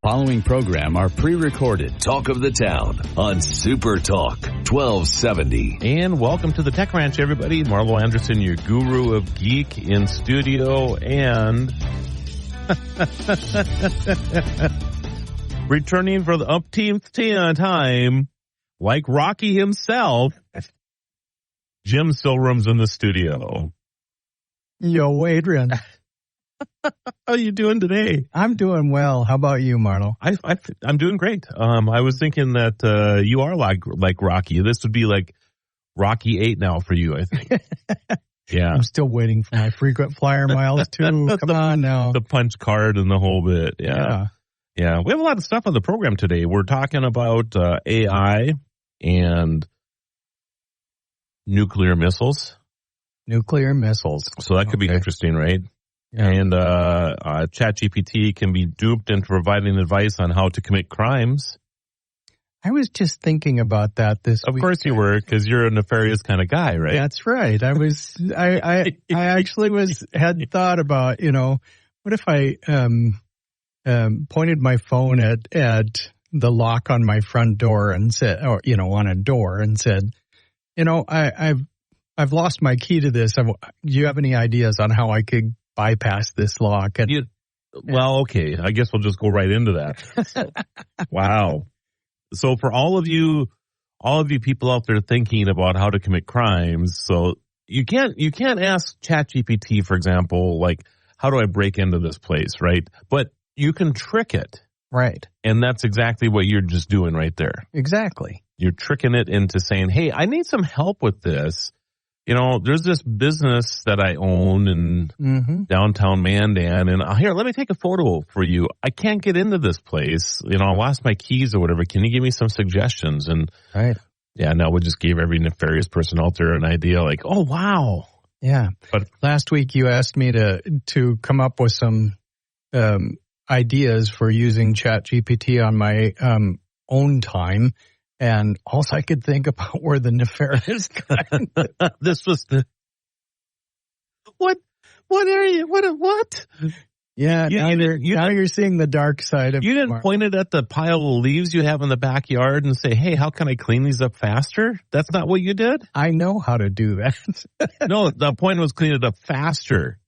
following program are pre-recorded Talk of the Town on Super Talk 1270. And welcome to the Tech Ranch, everybody. Marlo Anderson, your guru of geek, in studio, and returning for the umpteenth time, like Rocky himself, Jim Silverum's in the studio. Yo, Adrian. How are you doing today? I'm doing well. How about you, Marlo? I'm doing great. I was thinking that you are like Rocky. This would be like Rocky 8 now for you, I think. Yeah. I'm still waiting for my frequent flyer miles, too. Come on now. The punch card and the whole bit. Yeah. We have a lot of stuff on the program today. We're talking about AI and nuclear missiles. Nuclear missiles. So that could be interesting, right? Yeah. And ChatGPT can be duped into providing advice on how to commit crimes. I was just thinking about that this week. Of course you were, because you're a nefarious kind of guy, right? That's right. I actually had thought about, what if I pointed my phone at the lock on my front door and said, or on a door and said, I've lost my key to this. Do you have any ideas on how I could bypass this lock? Well, okay. I guess we'll just go right into that. Wow. So for all of you people out there thinking about how to commit crimes, so you can't ask ChatGPT, for example, like, how do I break into this place, right? But you can trick it. Right. And that's exactly what you're just doing right there. Exactly. You're tricking it into saying, hey, I need some help with this. There's this business that I own in downtown Mandan, and here, let me take a photo for you. I can't get into this place. I lost my keys or whatever. Can you give me some suggestions? And right. Yeah, now we just gave every nefarious person out there an idea like, oh, wow. Yeah. But last week you asked me to come up with some ideas for using ChatGPT on my own time. And all I could think about were the nefarious kind. This was the what area? What? Yeah, now you're seeing the dark side of. You didn't point it at the pile of leaves you have in the backyard and say, "Hey, how can I clean these up faster?" That's not what you did. I know how to do that. No, the point was clean it up faster.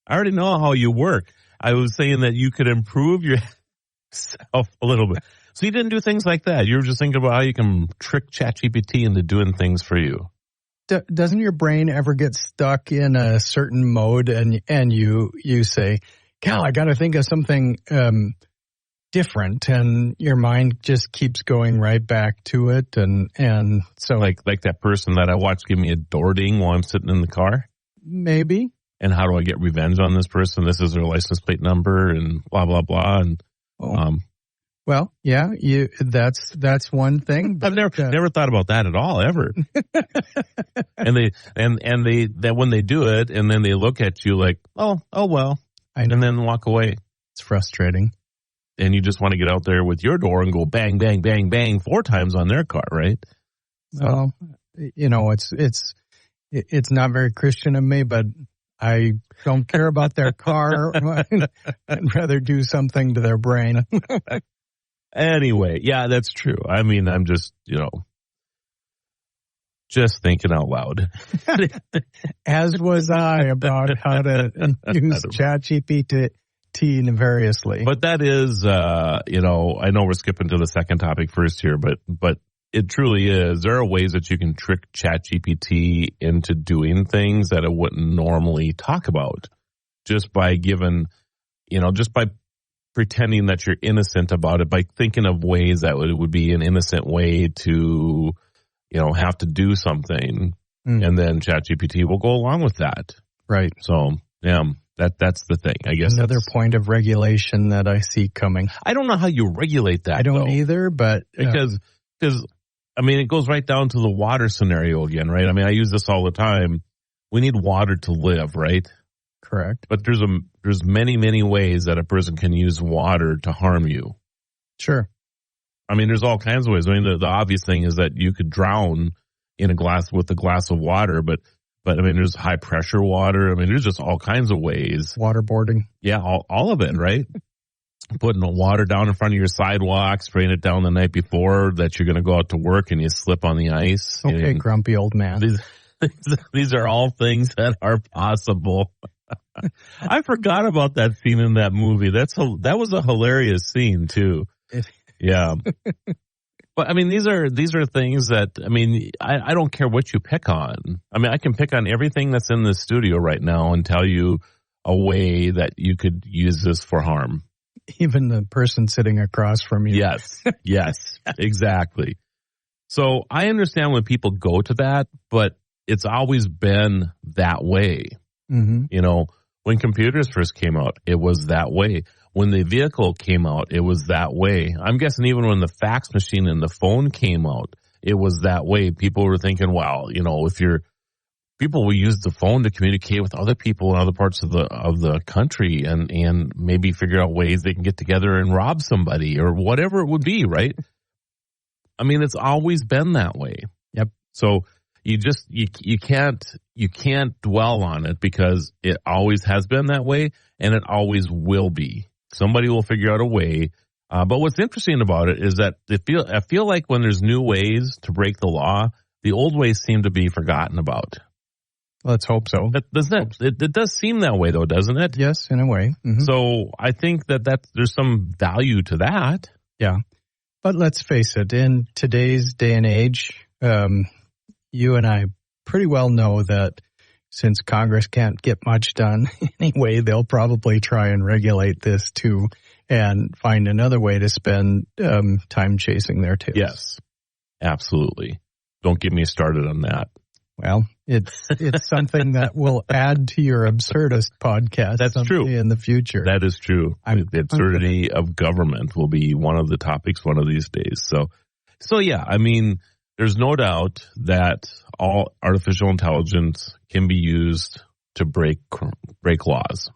I already know how you work. I was saying that you could improve yourself a little bit. So you didn't do things like that. You were just thinking about how you can trick ChatGPT into doing things for you. Doesn't your brain ever get stuck in a certain mode and you say, Cal, I got to think of something different, and your mind just keeps going right back to it, and so like that person that I watched give me a door ding while I'm sitting in the car? Maybe. And how do I get revenge on this person? This is their license plate number and blah blah blah and Well, yeah, that's one thing. I've never thought about that at all, ever. and they when they do it, and then they look at you like, oh well, and then walk away. It's frustrating. And you just want to get out there with your door and go bang, bang, bang, bang 4 times on their car, right? So. Well, it's not very Christian of me, but I don't care about their car. I'd rather do something to their brain. Anyway, yeah, that's true. I mean, I'm just, just thinking out loud. As was I about how to use ChatGPT nefariously. But that is, I know we're skipping to the second topic first here, but it truly is. There are ways that you can trick ChatGPT into doing things that it wouldn't normally talk about just by just by pretending that you're innocent about it, by thinking of ways that it would be an innocent way to, have to do something. And then ChatGPT will go along with that. Right. So, yeah, that's the thing, I guess. Another point of regulation that I see coming. I don't know how you regulate that. I don't either, but. Because, it goes right down to the water scenario again, right? I mean, I use this all the time. We need water to live, right? Correct. But there's many, many ways that a person can use water to harm you. Sure. I mean, there's all kinds of ways. I mean, the obvious thing is that you could drown in a glass of water, but I mean, there's high pressure water. I mean, there's just all kinds of ways. Waterboarding. Yeah, all of it, right? putting the water down in front of your sidewalk, spraying it down the night before that you're going to go out to work and you slip on the ice. Okay, grumpy old man. These are all things that are possible. I forgot about that scene in that movie. That was a hilarious scene too. Yeah. But I mean, these are things that, I mean, I don't care what you pick on. I mean, I can pick on everything that's in the studio right now and tell you a way that you could use this for harm. Even the person sitting across from you. Yes, exactly. So I understand when people go to that, but it's always been that way. Mm-hmm. You know, when computers first came out, it was that way. When the vehicle came out, it was that way. I'm guessing even when the fax machine and the phone came out, it was that way. People were thinking, well, you know, people will use the phone to communicate with other people in other parts of the country and maybe figure out ways they can get together and rob somebody or whatever it would be, right? I mean, it's always been that way. Yep. So you can't dwell on it because it always has been that way and it always will be. Somebody will figure out a way. But what's interesting about it is that I feel like when there's new ways to break the law, the old ways seem to be forgotten about. Let's hope so. It does seem that way, though, doesn't it? Yes, in a way. Mm-hmm. So I think that there's some value to that. Yeah. But let's face it, in today's day and age, you and I pretty well know that since Congress can't get much done anyway, they'll probably try and regulate this too and find another way to spend time chasing their tails. Yes, absolutely. Don't get me started on that. Well, it's something that will add to your absurdist podcast. That's true. In the future. That is true. The absurdity of government will be one of the topics one of these days. So yeah, I mean, there's no doubt that all artificial intelligence can be used to break laws,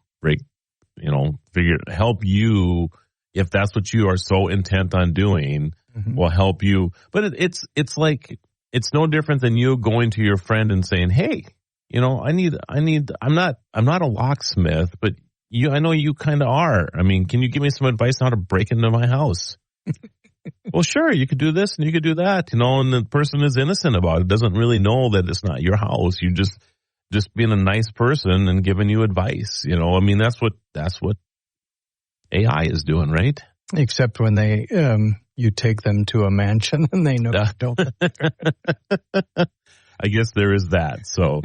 help you if that's what you are so intent on doing. Mm-hmm. Will help you. But it's like. It's no different than you going to your friend and saying, "Hey, you know, I'm not a locksmith, but I know you kind of are. I mean, can you give me some advice on how to break into my house?" Well, sure, you could do this and you could do that, you know, and the person is innocent about it, doesn't really know that it's not your house. You're just being a nice person and giving you advice, you know. I mean, that's what AI is doing, right? Except when they you take them to a mansion and they know don't. I guess there is that. So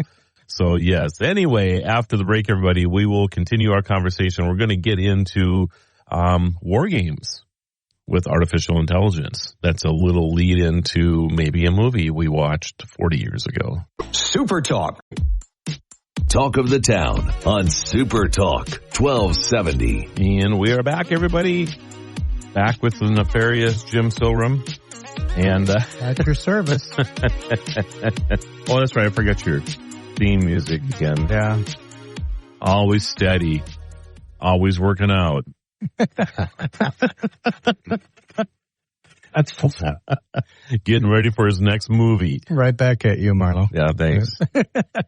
yes. Anyway, after the break, everybody, we will continue our conversation. We're going to get into war games with artificial intelligence. That's a little lead into maybe a movie we watched 40 years ago. Super Talk. Talk of the Town on Super Talk 1270. And we are back, everybody. Back with the nefarious Jim Silrum. And at your service. Oh, that's right. I forgot your theme music again. Yeah. Always steady. Always working out. That's getting ready for his next movie. Right back at you, Marlo. Yeah, thanks.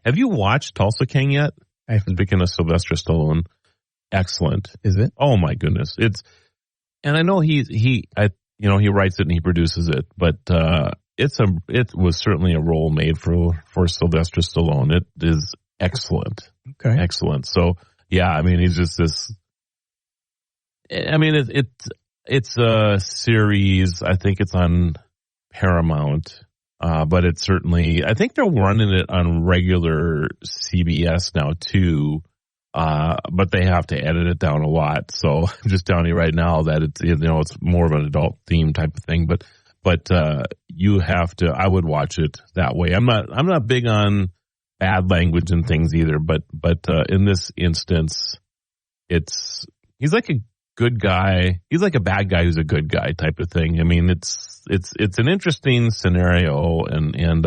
Have you watched Tulsa King yet? Speaking of Sylvester Stallone, excellent. Is it? Oh my goodness, and I know he writes it and he produces it, but it was certainly a role made for Sylvester Stallone. It is excellent. Okay, excellent. So yeah, I mean, he's just this. I mean, it's a series. I think it's on Paramount, but it's certainly. I think they're running it on regular CBS now too. But they have to edit it down a lot. So I'm just telling you right now that it's more of an adult theme type of thing. But you have to. I would watch it that way. I'm not big on bad language and things either. But in this instance, he's like a good guy. He's like a bad guy who's a good guy type of thing. I mean, it's an interesting scenario and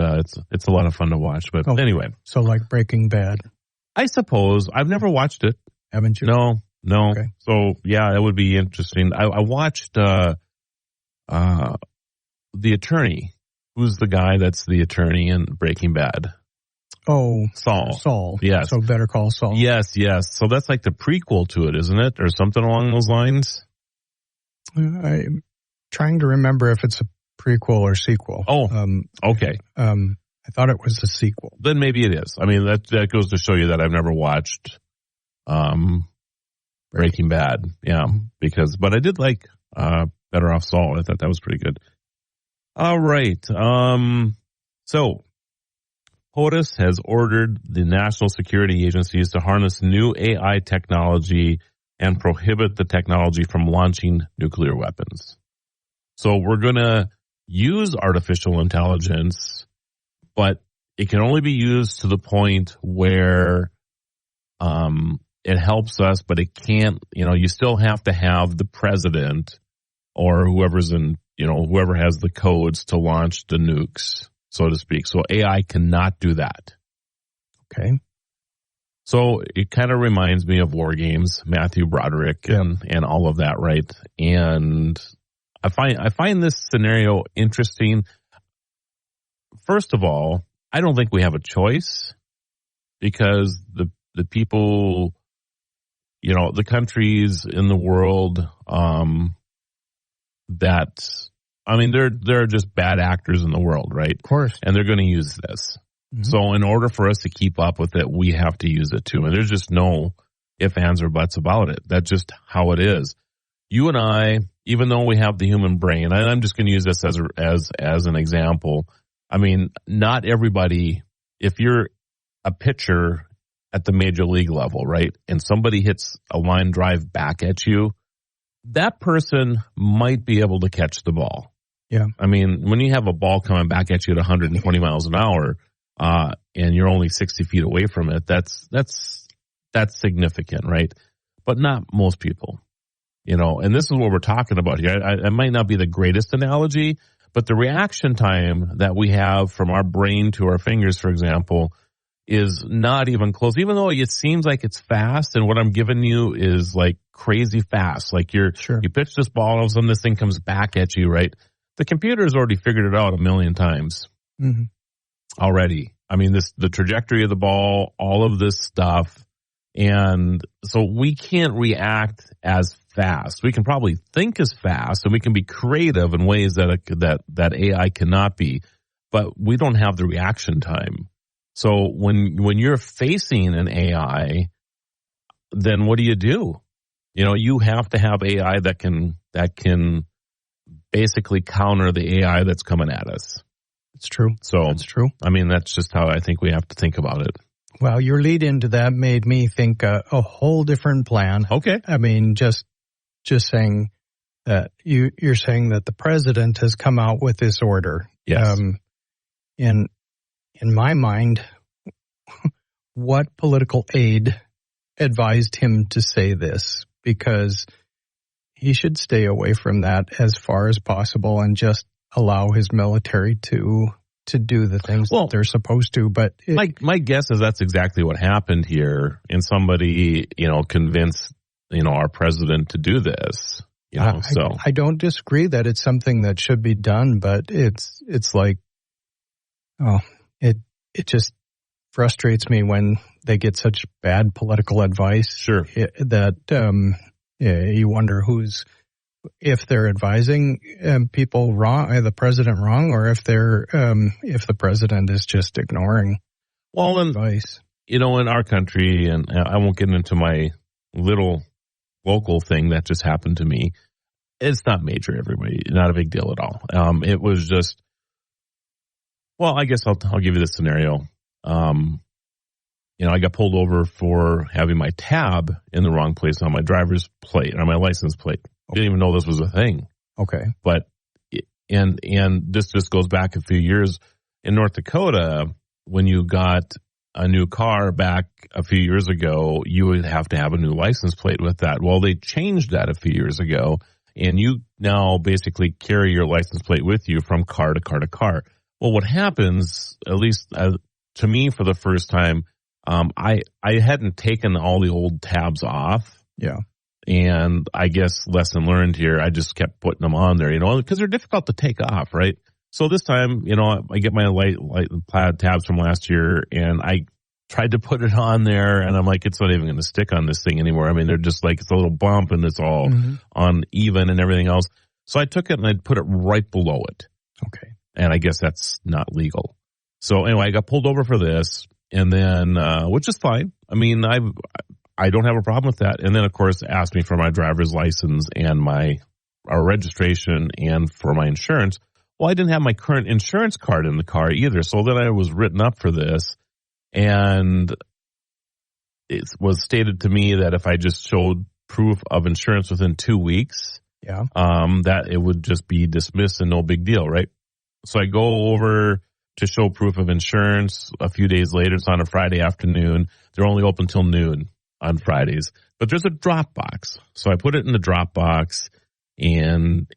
it's a lot of fun to watch. But anyway, so like Breaking Bad. I suppose. I've never watched it. Haven't you? No. Okay. So yeah, that would be interesting. I watched The Attorney. Who's the guy that's the attorney in Breaking Bad? Oh, Saul. Yes. So Better Call Saul. Yes. So that's like the prequel to it, isn't it? Or something along those lines? I'm trying to remember if it's a prequel or sequel. Oh, okay. I thought it was a sequel. Then maybe it is. I mean, that goes to show you that I've never watched Breaking Bad. Yeah, but I did like Better Off Saul. I thought that was pretty good. All right. So POTUS has ordered the national security agencies to harness new AI technology and prohibit the technology from launching nuclear weapons. So we're going to use artificial intelligence, but it can only be used to the point where it helps us, but it can't, you still have to have the president or whoever has the codes to launch the nukes, so to speak. So AI cannot do that. Okay. So it kind of reminds me of War Games, Matthew Broderick and all of that, right? And I find this scenario interesting. First of all, I don't think we have a choice because the people, the countries in the world they're just bad actors in the world, right? Of course. And they're going to use this. Mm-hmm. So in order for us to keep up with it, we have to use it too. And there's just no ifs, ands, or buts about it. That's just how it is. You and I, even though we have the human brain, and I'm just going to use this as an example. I mean, not everybody, if you're a pitcher at the major league level, right, and somebody hits a line drive back at you, that person might be able to catch the ball. Yeah. I mean, when you have a ball coming back at you at 120 miles an hour, and you're only 60 feet away from it, that's significant, right? But not most people, and this is what we're talking about here. It might not be the greatest analogy, but the reaction time that we have from our brain to our fingers, for example, is not even close, even though it seems like it's fast. And what I'm giving you is like crazy fast. Like you pitch this ball, all of a sudden this thing comes back at you, right? The computer has already figured it out 1,000,000 times already. I mean, the trajectory of the ball, all of this stuff. And so we can't react as fast. We can probably think as fast and we can be creative in ways that AI cannot be, but we don't have the reaction time. So when you're facing an AI, then what do? You have to have AI that can basically counter the AI that's coming at us. It's true. So that's true. I mean, that's just how I think we have to think about it. Well, your lead into that made me think a whole different plan. Okay. I mean, just saying that you're saying that the president has come out with this order. Yes. In my mind, what political aide advised him to say this? Because he should stay away from that as far as possible and just allow his military to do the things that they're supposed to. But my guess is that's exactly what happened here, and somebody convinced our president to do this. I don't disagree that it's something that should be done, but it's like, it just frustrates me when they get such bad political advice. Sure. That you wonder if they're advising people wrong, the president wrong, or if the president is just ignoring advice. In our country, and I won't get into my little local thing that just happened to me. It's not major, everybody. Not a big deal at all. It was just, I guess I'll give you this scenario. I got pulled over for having my tab in the wrong place on my driver's plate, on my license plate. I didn't even know this was a thing. Okay. But, and this just goes back a few years. In North Dakota, when you got a new car back a few years ago, you would have to have a new license plate with that. Well, they changed that a few years ago, and you now basically carry your license plate with you from car to car to car. Well, what happens, at least to me for the first time, I hadn't taken all the old tabs off. Yeah. And I guess lesson learned here, I just kept putting them on there, because they're difficult to take off, right? So this time, I get my light plaid tabs from last year, and I tried to put it on there, and I'm like, it's not even going to stick on this thing anymore. I mean, they're just like, it's a little bump, and it's all uneven and everything else. So I took it and I put it right below it. Okay. And I guess that's not legal. So anyway, I got pulled over for this, and then, which is fine. I mean, I don't have a problem with that. And then, of course, asked me for my driver's license and our registration and for my insurance. Well, I didn't have my current insurance card in the car either. So then I was written up for this. And it was stated to me that if I just showed proof of insurance within 2 weeks, that it would just be dismissed and no big deal, right? So I go over to show proof of insurance a few days later. It's on a Friday afternoon. They're only open till noon on Fridays, but there's a drop box. So I put it in the drop box and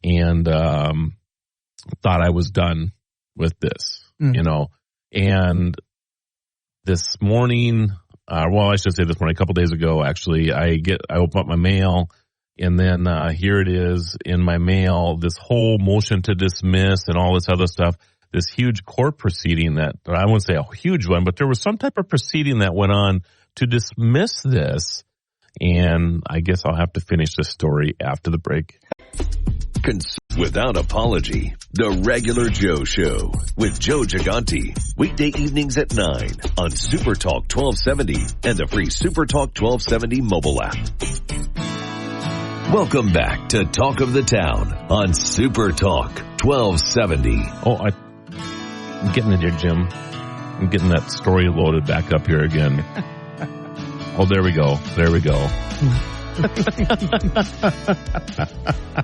thought I was done with this, and this morning, I should say this morning, a couple days ago, actually, I open up my mail, and then here it is in my mail, this whole motion to dismiss and all this other stuff, this huge court proceeding that, I wouldn't say a huge one, but there was some type of proceeding that went on to dismiss this, and I guess I'll have to finish this story after the break. Without apology, The Regular Joe Show with Joe Gigante. Weekday evenings at 9 on Super Talk 1270 and the free Super Talk 1270 mobile app. Welcome back to Talk of the Town on Super Talk 1270. Oh, I'm getting it here, Jim. I'm getting that story loaded back up here again. Oh, there we go. There we go.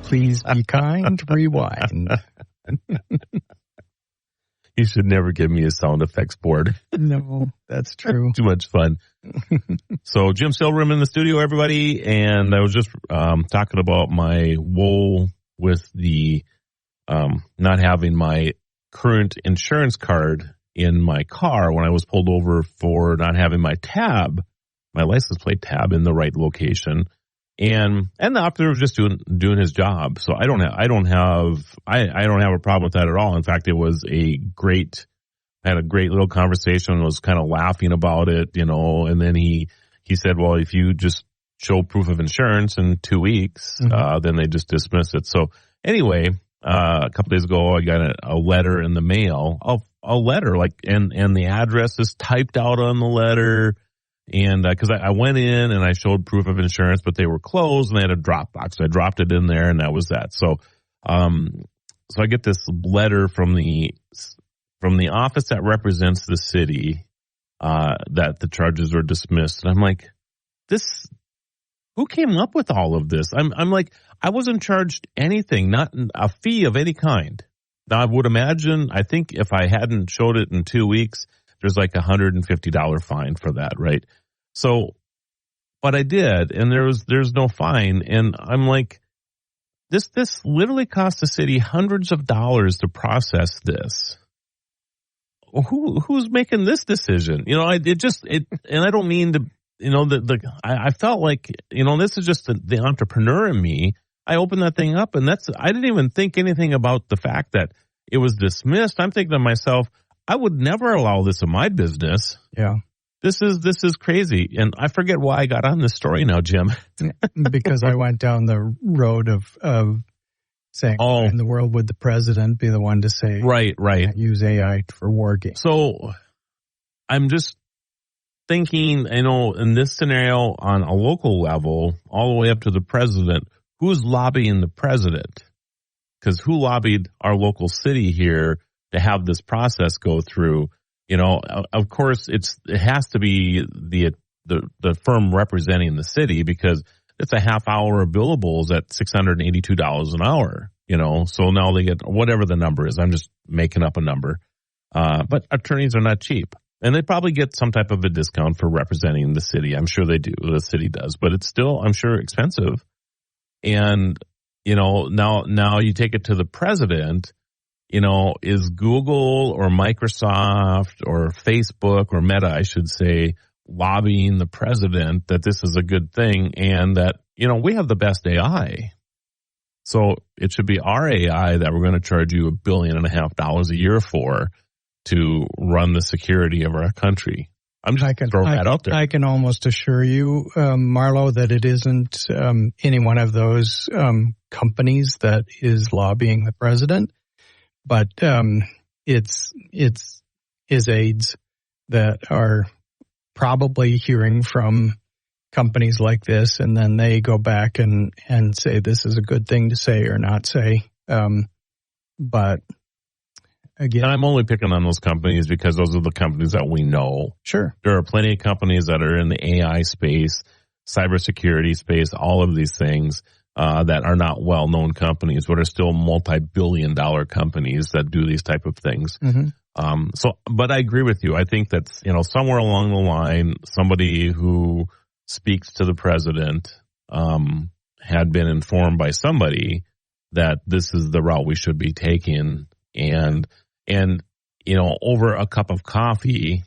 Please be kind. Rewind. You should never give me a sound effects board. No, that's true. Too much fun. So Jim Silverman in the studio, everybody, and I was just talking about my woe with the not having my current insurance card in my car when I was pulled over for not having my license plate tab in the right location. And the officer was just doing his job. So I don't have a problem with that at all. In fact, it was I had a great little conversation and was kind of laughing about it, and then he said, well, if you just show proof of insurance in 2 weeks, then they just dismiss it. So anyway, a couple days ago, I got a letter in the mail, a letter and the address is typed out on the letter. And because I went in and I showed proof of insurance, but they were closed and they had a drop box. So I dropped it in there and that was that. So, so I get this letter from the office that represents the city, that the charges are dismissed. And I'm like, who came up with all of this? I'm like, I wasn't charged anything, not a fee of any kind. Now I would imagine, I think if I hadn't showed it in 2 weeks, there's like $150 fine for that, right? So, but I did, and there's no fine, and I'm like, this literally cost the city hundreds of dollars to process this. Who's making this decision? And I don't mean to, I felt like, this is just the entrepreneur in me. I opened that thing up, and I didn't even think anything about the fact that it was dismissed. I'm thinking to myself, I would never allow this in my business. Yeah. This is crazy. And I forget why I got on this story now, Jim. Because I went down the road of saying, in the world would the president be the one to say, right. Use AI for war games. So I'm just thinking, in this scenario on a local level, all the way up to the president, who's lobbying the president? Because who lobbied our local city here to have this process go through? Of course, it has to be the firm representing the city, because it's a half hour of billables at $682 an hour. So now they get whatever the number is. I'm just making up a number, but attorneys are not cheap, and they probably get some type of a discount for representing the city. I'm sure they do. The city does, but it's still, I'm sure, expensive. And now you take it to the president. Is Google or Microsoft or Facebook or Meta, I should say, lobbying the president that this is a good thing and that, we have the best AI. So it should be our AI that we're going to charge you $1.5 billion a year for to run the security of our country. I'm just throwing that out there. I can almost assure you, Marlo, that it isn't any one of those companies that is lobbying the president, but it's his aides that are probably hearing from companies like this, and then they go back and say this is a good thing to say or not say. But again, and I'm only picking on those companies because those are the companies that we know. Sure. There are plenty of companies that are in the AI space, cybersecurity space, all of these things that are not well-known companies, but are still multi-billion-dollar companies that do these type of things. Mm-hmm. But I agree with you. I think that's, somewhere along the line, somebody who speaks to the president had been informed by somebody that this is the route we should be taking. And over a cup of coffee,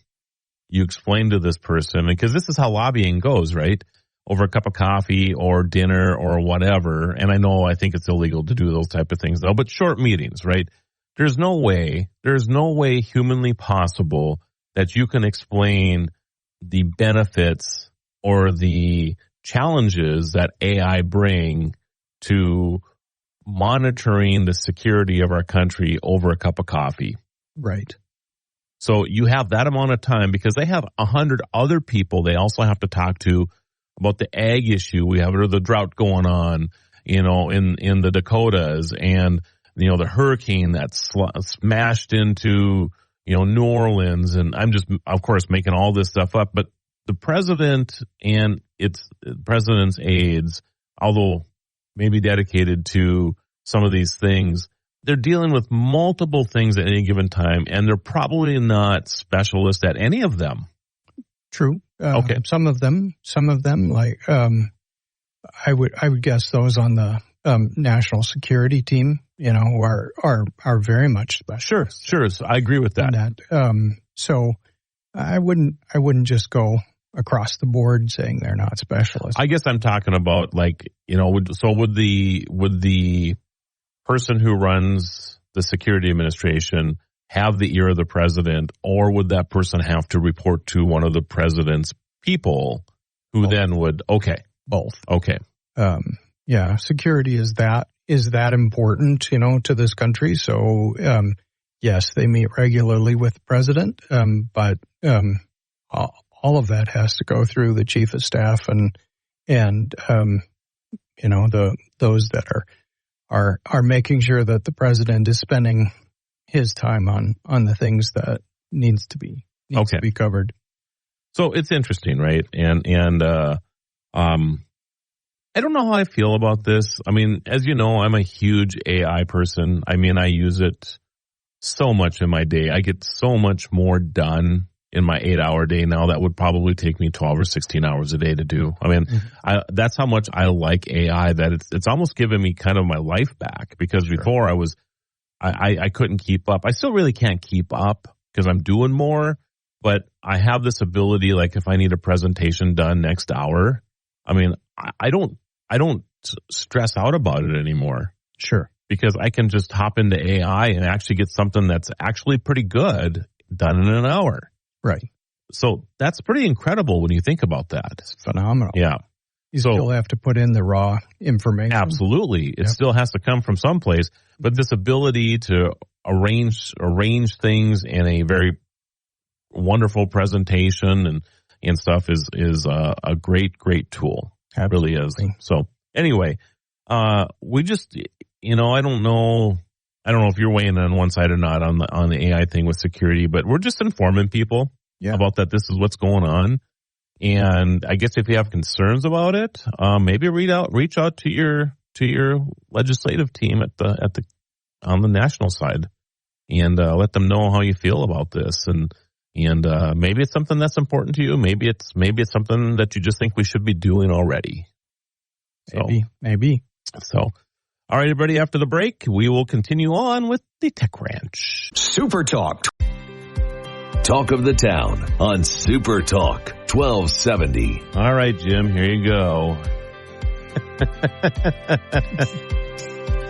you explain to this person, because this is how lobbying goes, right? Over a cup of coffee or dinner or whatever. And I think it's illegal to do those type of things though, but short meetings, right? There's no way humanly possible that you can explain the benefits or the challenges that AI bring to monitoring the security of our country over a cup of coffee. Right. So you have that amount of time because they have 100 other people they also have to talk to about the ag issue. We have the drought going on, in the Dakotas, and, the hurricane that smashed into, New Orleans. And I'm just, of course, making all this stuff up. But the president and president's aides, although maybe dedicated to some of these things, they're dealing with multiple things at any given time, and they're probably not specialists at any of them. True. Okay. Some of them, like I would guess those on the national security team, are very much specialists. Sure. I agree with that. So I wouldn't just go across the board saying they're not specialists. I guess I'm talking about would the person who runs the security administration have the ear of the president, or would that person have to report to one of the president's people who both. Then would, okay. Both. Okay. Yeah, security is that important, to this country. So, yes, they meet regularly with the president, but all of that has to go through the chief of staff and those that are making sure that the president is spending his time on the things that needs to be covered. So it's interesting, right? And I don't know how I feel about this. I mean, as you know, I'm a huge AI person. I mean, I use it so much in my day. I get so much more done in my 8-hour day now that would probably take me 12 or 16 hours a day to do. I mean, that's how much I like AI, that it's almost given me kind of my life back, because before I couldn't keep up. I still really can't keep up because I'm doing more, but I have this ability, like if I need a presentation done next hour, I mean, I don't stress out about it anymore. Sure. Because I can just hop into AI and actually get something that's actually pretty good done in an hour. Right. So that's pretty incredible when you think about that. It's phenomenal. Yeah. You still have to put in the raw information. Absolutely. It still has to come from someplace. But this ability to arrange things in a very wonderful presentation and stuff is a great tool. It really is. So anyway, we just, I don't know if you're weighing on one side or not on the AI thing with security, but we're just informing people about that. This is what's going on. And I guess if you have concerns about it, maybe reach out to your legislative team on the national side, and let them know how you feel about this. And maybe it's something that's important to you. Maybe it's something that you just think we should be doing already. Maybe. So, all right, everybody, after the break, we will continue on with the Tech Ranch. Super Talk. Talk of the town on Super Talk 1270. All right, Jim, here you go.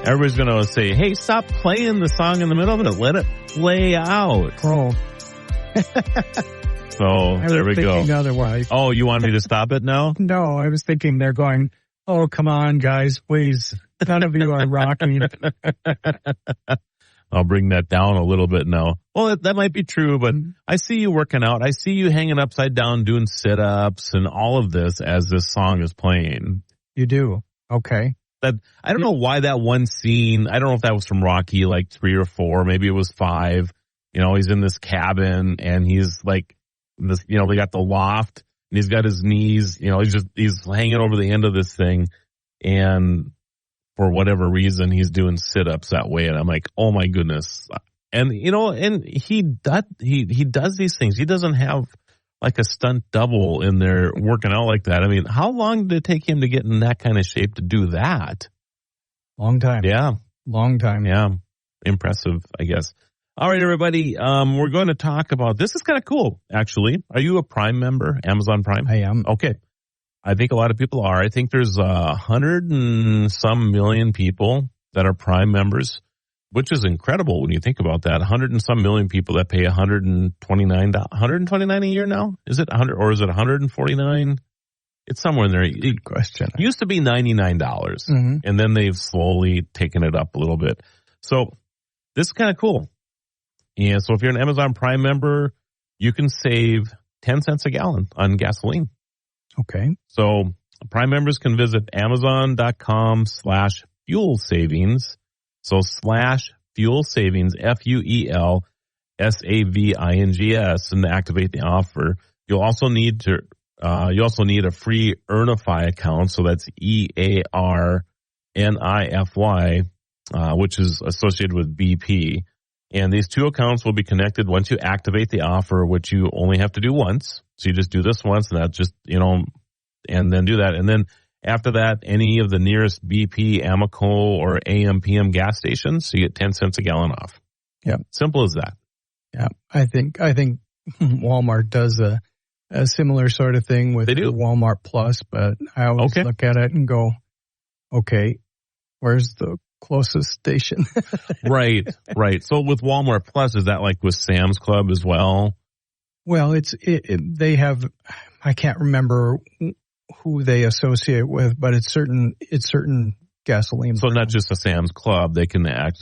Everybody's going to say, hey, stop playing the song in the middle of it. Let it play out. Oh. So there we go. Otherwise. Oh, you want me to stop it now? No, I was thinking they're going, oh, come on, guys, please. None of you are rocking. I'll bring that down a little bit now. Well, that might be true, but I see you working out. I see you hanging upside down doing sit-ups and all of this as this song is playing. You do? Okay. I don't know why that one scene, I don't know if that was from Rocky, like 3 or 4, maybe it was 5. You know, he's in this cabin and he's like, this, you know, they got the loft and he's got his knees, you know, he's hanging over the end of this thing. And for whatever reason, he's doing sit-ups that way. And I'm like, oh my goodness. And, you know, and he does these things. He doesn't have like a stunt double in there working out like that. I mean, how long did it take him to get in that kind of shape to do that? Long time. Yeah. Long time. Yeah. Impressive, I guess. All right, everybody. We're going to talk about, this is kind of cool, actually. Are you a Prime member, Amazon Prime? I am. Okay. I think a lot of people are. I think there's 100 and some million people that are Prime members, which is incredible when you think about that. 100 and some million people that pay $129 a year now. Is it 100 or is it 149? It's somewhere in there. Good question. It used to be $99, and then they've slowly taken it up a little bit. So this is kind of cool. And so if you're an Amazon Prime member, you can save 10 cents a gallon on gasoline. Okay. So Prime members can visit Amazon.com/fuel savings. So /fuel savings, FUEL SAVINGS, and to activate the offer. You'll also need a free Earnify account. So that's EARNIFY, which is associated with BP. And these two accounts will be connected once you activate the offer, which you only have to do once. So you just do this once and that just, you know, and then do that. And then after that, any of the nearest BP, Amoco, or AM/PM gas stations, so you get 10 cents a gallon off. Yeah. Simple as that. Yeah. I think Walmart does a similar sort of thing with Walmart Plus, but I always look at it and go, okay, where's the closest station? Right. So with Walmart Plus, is that like with Sam's Club as well? Well, they have, I can't remember who they associate with, but it's certain gasoline. So not just a Sam's Club, there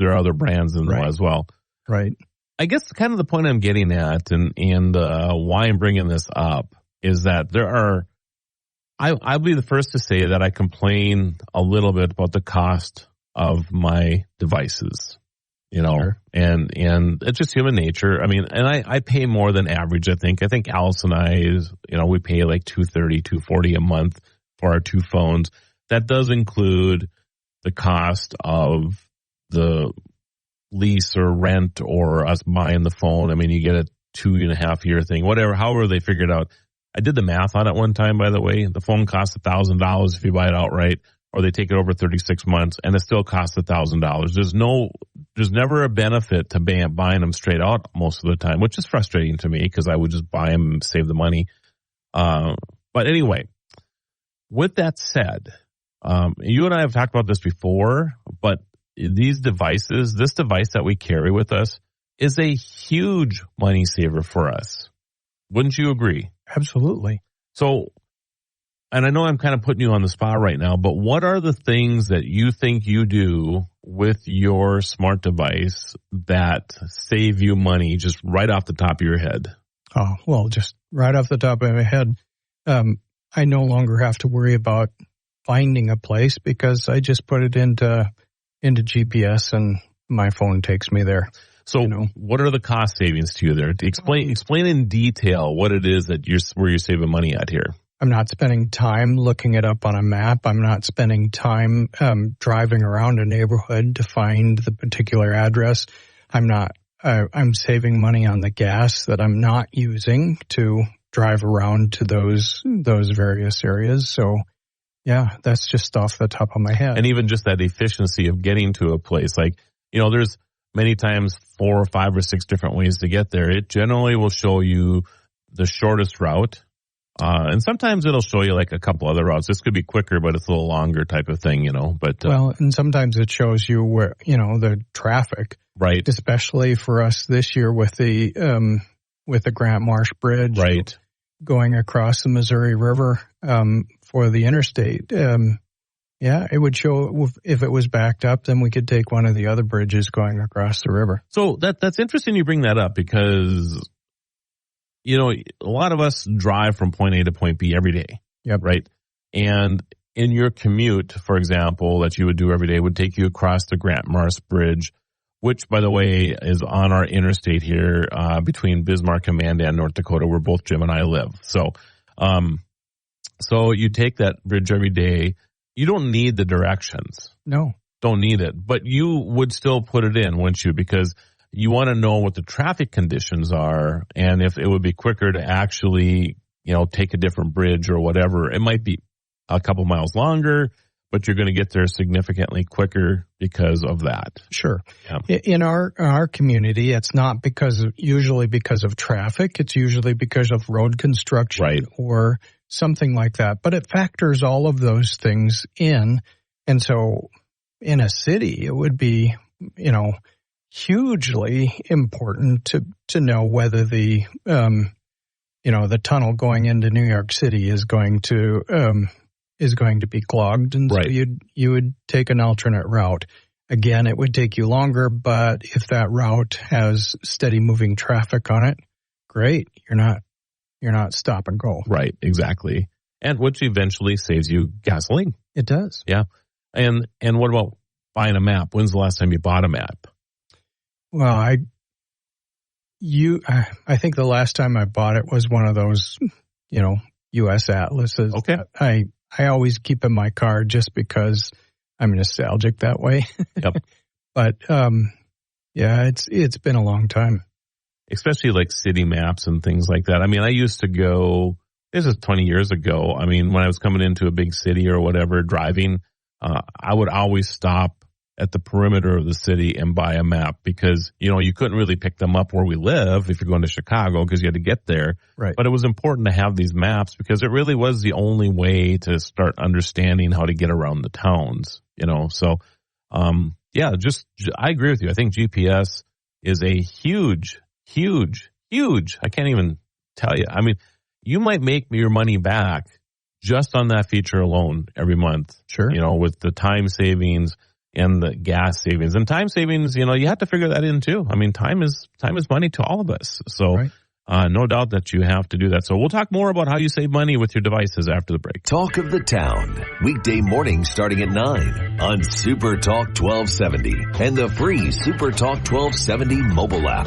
are other brands in there as well. Right. I guess kind of the point I'm getting at and why I'm bringing this up is that I'll be the first to say that I complain a little bit about the cost of my devices. You know, sure. and it's just human nature. I mean, and I pay more than average, I think. I think Alice and I, you know, we pay like $230, $240 a month for our two phones. That does include the cost of the lease or rent or us buying the phone. I mean, you get a 2.5 year thing, whatever, however they figured out. I did the math on it one time, by the way. The phone costs $1,000 if you buy it outright, or they take it over 36 months, and it still costs $1,000. There's never a benefit to buying them straight out most of the time, which is frustrating to me because I would just buy them and save the money. But anyway, with that said, you and I have talked about this before, but these devices, this device that we carry with us is a huge money saver for us. Wouldn't you agree? Absolutely. So, and I know I'm kind of putting you on the spot right now, but what are the things that you think you do with your smart device that save you money just right off the top of your head? Oh, well, just right off the top of my head, I no longer have to worry about finding a place because I just put it into GPS and my phone takes me there. So what are the cost savings to you there? Explain in detail what it is that where you're saving money at here. I'm not spending time looking it up on a map. I'm not spending time driving around a neighborhood to find the particular address. I'm saving money on the gas that I'm not using to drive around to those various areas. So, yeah, that's just off the top of my head. And even just that efficiency of getting to a place. Like, there's many times 4 or 5 or 6 different ways to get there. It generally will show you the shortest route. And sometimes it'll show you like a couple other routes. This could be quicker, but it's a little longer type of thing, But and sometimes it shows you where the traffic, right? Especially for us this year with the with the Grant Marsh Bridge, right, going across the Missouri River for the interstate. Yeah, it would show if it was backed up, then we could take one of the other bridges going across the river. So that's interesting you bring that up because, you know, a lot of us drive from point A to point B every day. Yep. Right. And in your commute, for example, that you would do every day would take you across the Grant Marsh Bridge, which, by the way, is on our interstate here between Bismarck and Mandan, North Dakota, where both Jim and I live. So you take that bridge every day. You don't need the directions. No. Don't need it. But you would still put it in, wouldn't you? Because you want to know what the traffic conditions are and if it would be quicker to actually, you know, take a different bridge or whatever. It might be a couple miles longer, but you're going to get there significantly quicker because of that. Sure. Yeah. In our community, it's not usually because of traffic. It's usually because of road construction, right, or something like that. But it factors all of those things in. And so in a city, it would be, you know, hugely important to know whether the, you know, the tunnel going into New York City is going to be clogged. And right, so you would take an alternate route. Again, it would take you longer, but if that route has steady moving traffic on it, great. You're not stop and go. Right, exactly. And which eventually saves you gasoline. It does. Yeah. And what about buying a map? When's the last time you bought a map? Well, I think the last time I bought it was one of those, you know, U.S. atlases. Okay. I always keep in my car just because I'm nostalgic that way. Yep. But yeah, it's been a long time. Especially like city maps and things like that. I mean, I used to go, this is 20 years ago. I mean, when I was coming into a big city or whatever, driving, I would always stop at the perimeter of the city and buy a map because, you know, you couldn't really pick them up where we live if you're going to Chicago because you had to get there. Right. But it was important to have these maps because it really was the only way to start understanding how to get around the towns, you know. So, yeah, I agree with you. I think GPS is a huge, I can't even tell you. I mean, you might make your money back just on that feature alone every month. Sure. You know, with the time savings and the gas savings. And time savings, you know, you have to figure that in too. I mean, time is money to all of us. So right. No doubt that you have to do that. So we'll talk more about how you save money with your devices after the break. Talk of the Town, weekday mornings starting at 9 on Super Talk 1270 and the free Super Talk 1270 mobile app.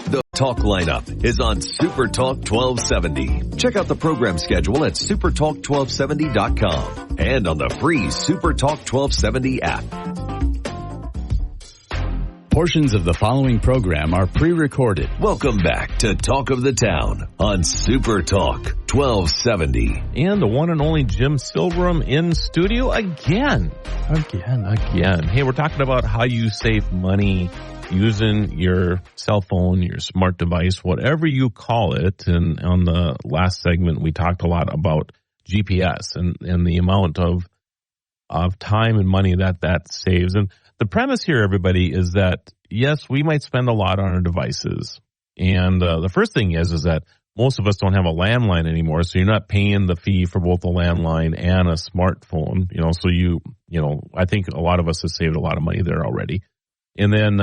The Talk lineup is on Super Talk 1270. Check out the program schedule at supertalk1270.com and on the free Super Talk 1270 app. Portions of the following program are pre-recorded. Welcome back to Talk of the Town on Super Talk 1270. And the one and only Jim Silverum in studio again. Hey, we're talking about how you save money using your cell phone, your smart device, whatever you call it. And on the last segment, we talked a lot about GPS and the amount of time and money that saves. And the premise here, everybody, is that, yes, we might spend a lot on our devices. And the first thing is that most of us don't have a landline anymore, so you're not paying the fee for both a landline and a smartphone. You know, so I think a lot of us have saved a lot of money there already. And then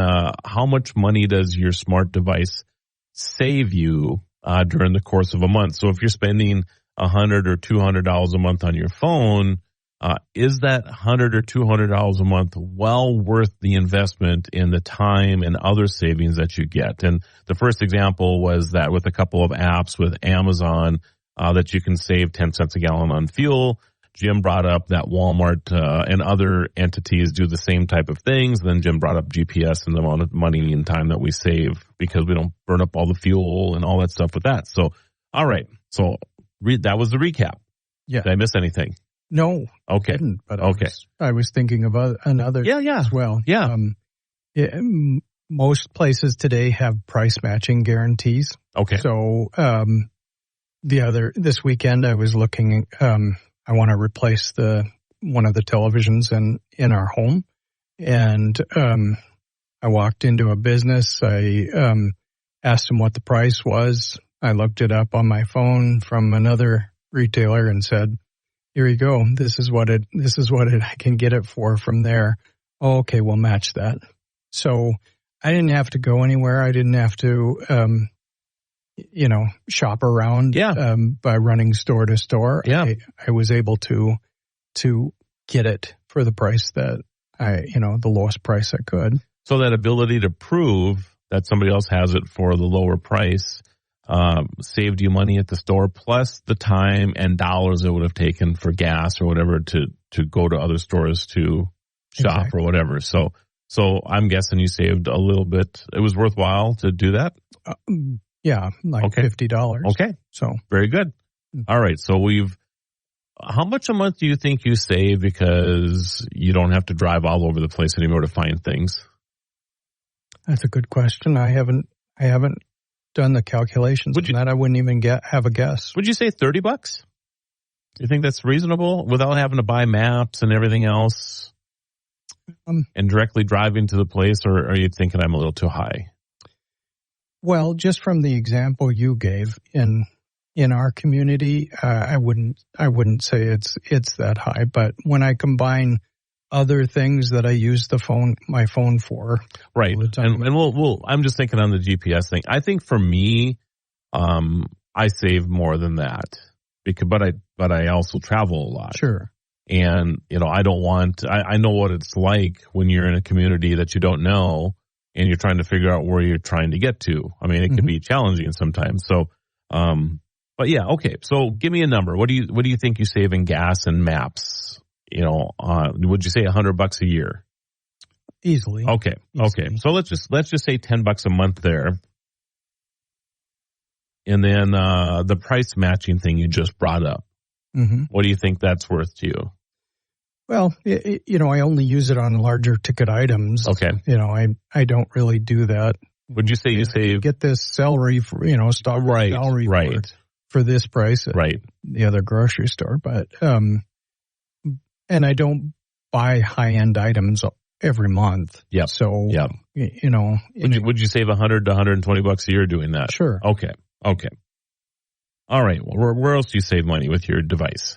how much money does your smart device save you during the course of a month? So if you're spending $100 or $200 a month on your phone, is that $100 or $200 a month well worth the investment in the time and other savings that you get? And the first example was that with a couple of apps with Amazon that you can save 10 cents a gallon on fuel. Jim brought up that Walmart and other entities do the same type of things. Then Jim brought up GPS and the amount of money and time that we save because we don't burn up all the fuel and all that stuff with that. So, all right. So that was the recap. Yeah. Did I miss anything? No. Okay. I didn't, but Okay. I was thinking of another Yeah. as well. Yeah. Most places today have price matching guarantees. Okay. So this weekend I was looking. I want to replace one of the televisions in our home, and I walked into a business. I asked them what the price was. I looked it up on my phone from another retailer and said, "Here you go. This is what I can get it for from there." Oh, okay, we'll match that. So I didn't have to go anywhere. I didn't have to, shop around. Yeah. By running store to store. Yeah. I was able to get it for the price that the lowest price I could. So that ability to prove that somebody else has it for the lower price saved you money at the store, plus the time and dollars it would have taken for gas or whatever to go to other stores to shop Exactly. or whatever. So I'm guessing you saved a little bit. It was worthwhile to do that? Yeah, like Okay. $50. Okay. So Very good. All right. So how much a month do you think you save because you don't have to drive all over the place anymore to find things? that's a good question. I haven't done the calculations on that. I wouldn't even have a guess. Would you say $30? Do you think that's reasonable without having to buy maps and everything else? And directly driving to the place, or are you thinking I'm a little too high? Well, just from the example you gave in our community, I wouldn't say it's that high. But when I combine other things that I use my phone for, right? And we'll. I'm just thinking on the GPS thing. I think for me, I save more than that but I also travel a lot. Sure. And, I don't want, I know what it's like when you're in a community that you don't know and you're trying to figure out where you're trying to get to. I mean, it can be challenging sometimes. So, but yeah, okay. So give me a number. What do you think you save in gas and maps? Would you say $100 a year? Easily. Okay. Easily. Okay. So let's just say $10 a month there. And then, the price matching thing you just brought up. Mm-hmm. What do you think that's worth to you? Well, I only use it on larger ticket items. Okay. I don't really do that. Would you say you save? Get this celery for, stock Right, celery right. for this price at Right. the other grocery store. But, and I don't buy high-end items every month. Yep. So, Yep. Would you save $100 to $120 a year doing that? Sure. Okay. All right. Well, where else do you save money with your device?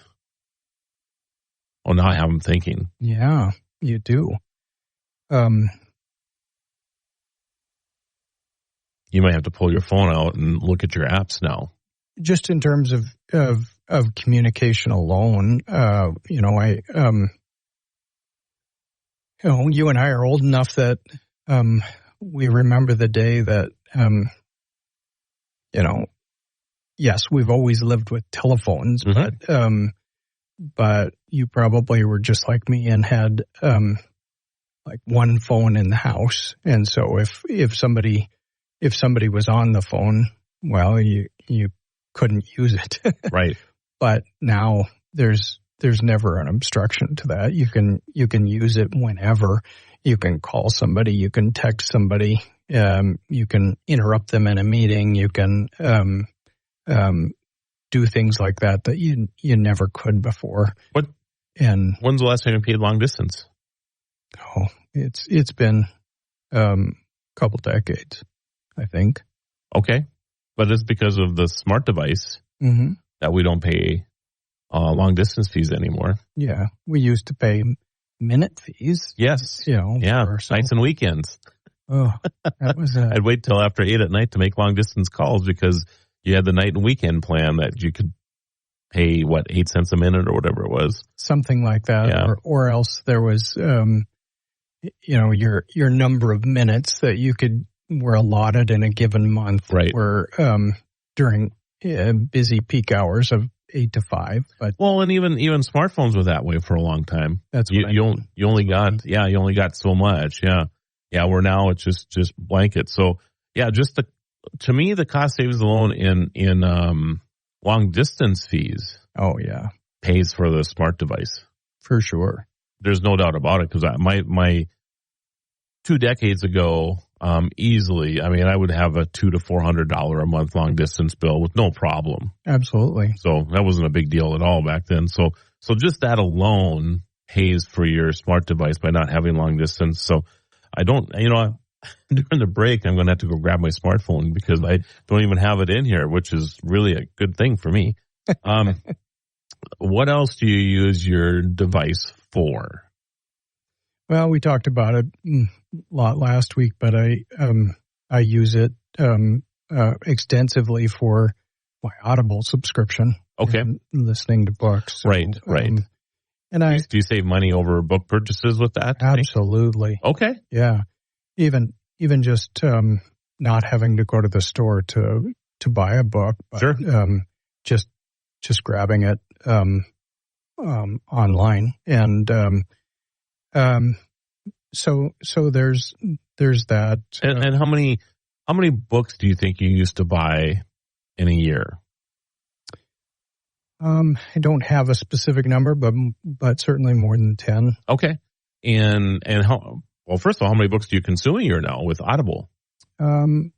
Oh, now I have them thinking. Yeah, you do. You might have to pull your phone out and look at your apps now. Just in terms of communication alone, you and I are old enough that we remember the day that yes, we've always lived with telephones, but you probably were just like me and had like one phone in the house, and so if somebody was on the phone, well, you couldn't use it. Right. But now there's never an obstruction to that. You can use it whenever. You can call somebody. You can text somebody. You can interrupt them in a meeting. You can do things like that you never could before. And when's the last time you paid long distance? Oh, it's been a couple decades, I think. Okay, but it's because of the smart device that we don't pay long distance fees anymore. Yeah, we used to pay minute fees. Yes, nights and weekends. Oh, that was I'd wait till after 8 at night to make long distance calls because you had the night and weekend plan that you could pay 8 cents a minute or whatever it was. Something like that. Yeah. Or else there was your number of minutes that were allotted in a given month. Right. Were during busy peak hours of 8 to 5. But and even smartphones were that way for a long time. That's what you only got so much. Yeah, where now it's just blanket. So yeah, to me the cost savings alone in long distance fees. Oh yeah. pays for the smart device. For sure. There's no doubt about it, because my 2 decades ago, easily, I mean, I would have a $200 to $400 a month long distance bill with no problem. Absolutely. So that wasn't a big deal at all back then. So just that alone pays for your smart device by not having long distance. So I don't, during the break, I'm going to have to go grab my smartphone because I don't even have it in here, which is really a good thing for me. What else do you use your device for? Well, we talked about it a lot last week, but I use it extensively for my Audible subscription. Okay. And listening to books. So, Right. And Do you save money over book purchases with that? Absolutely. Okay. Yeah. Even just not having to go to the store to buy a book, but Sure. just grabbing it online, and so there's that. And how many books do you think you used to buy in a year? I don't have a specific number, but certainly more than 10. Okay. And how? Well, first of all, how many books do you consume a year now with Audible? Close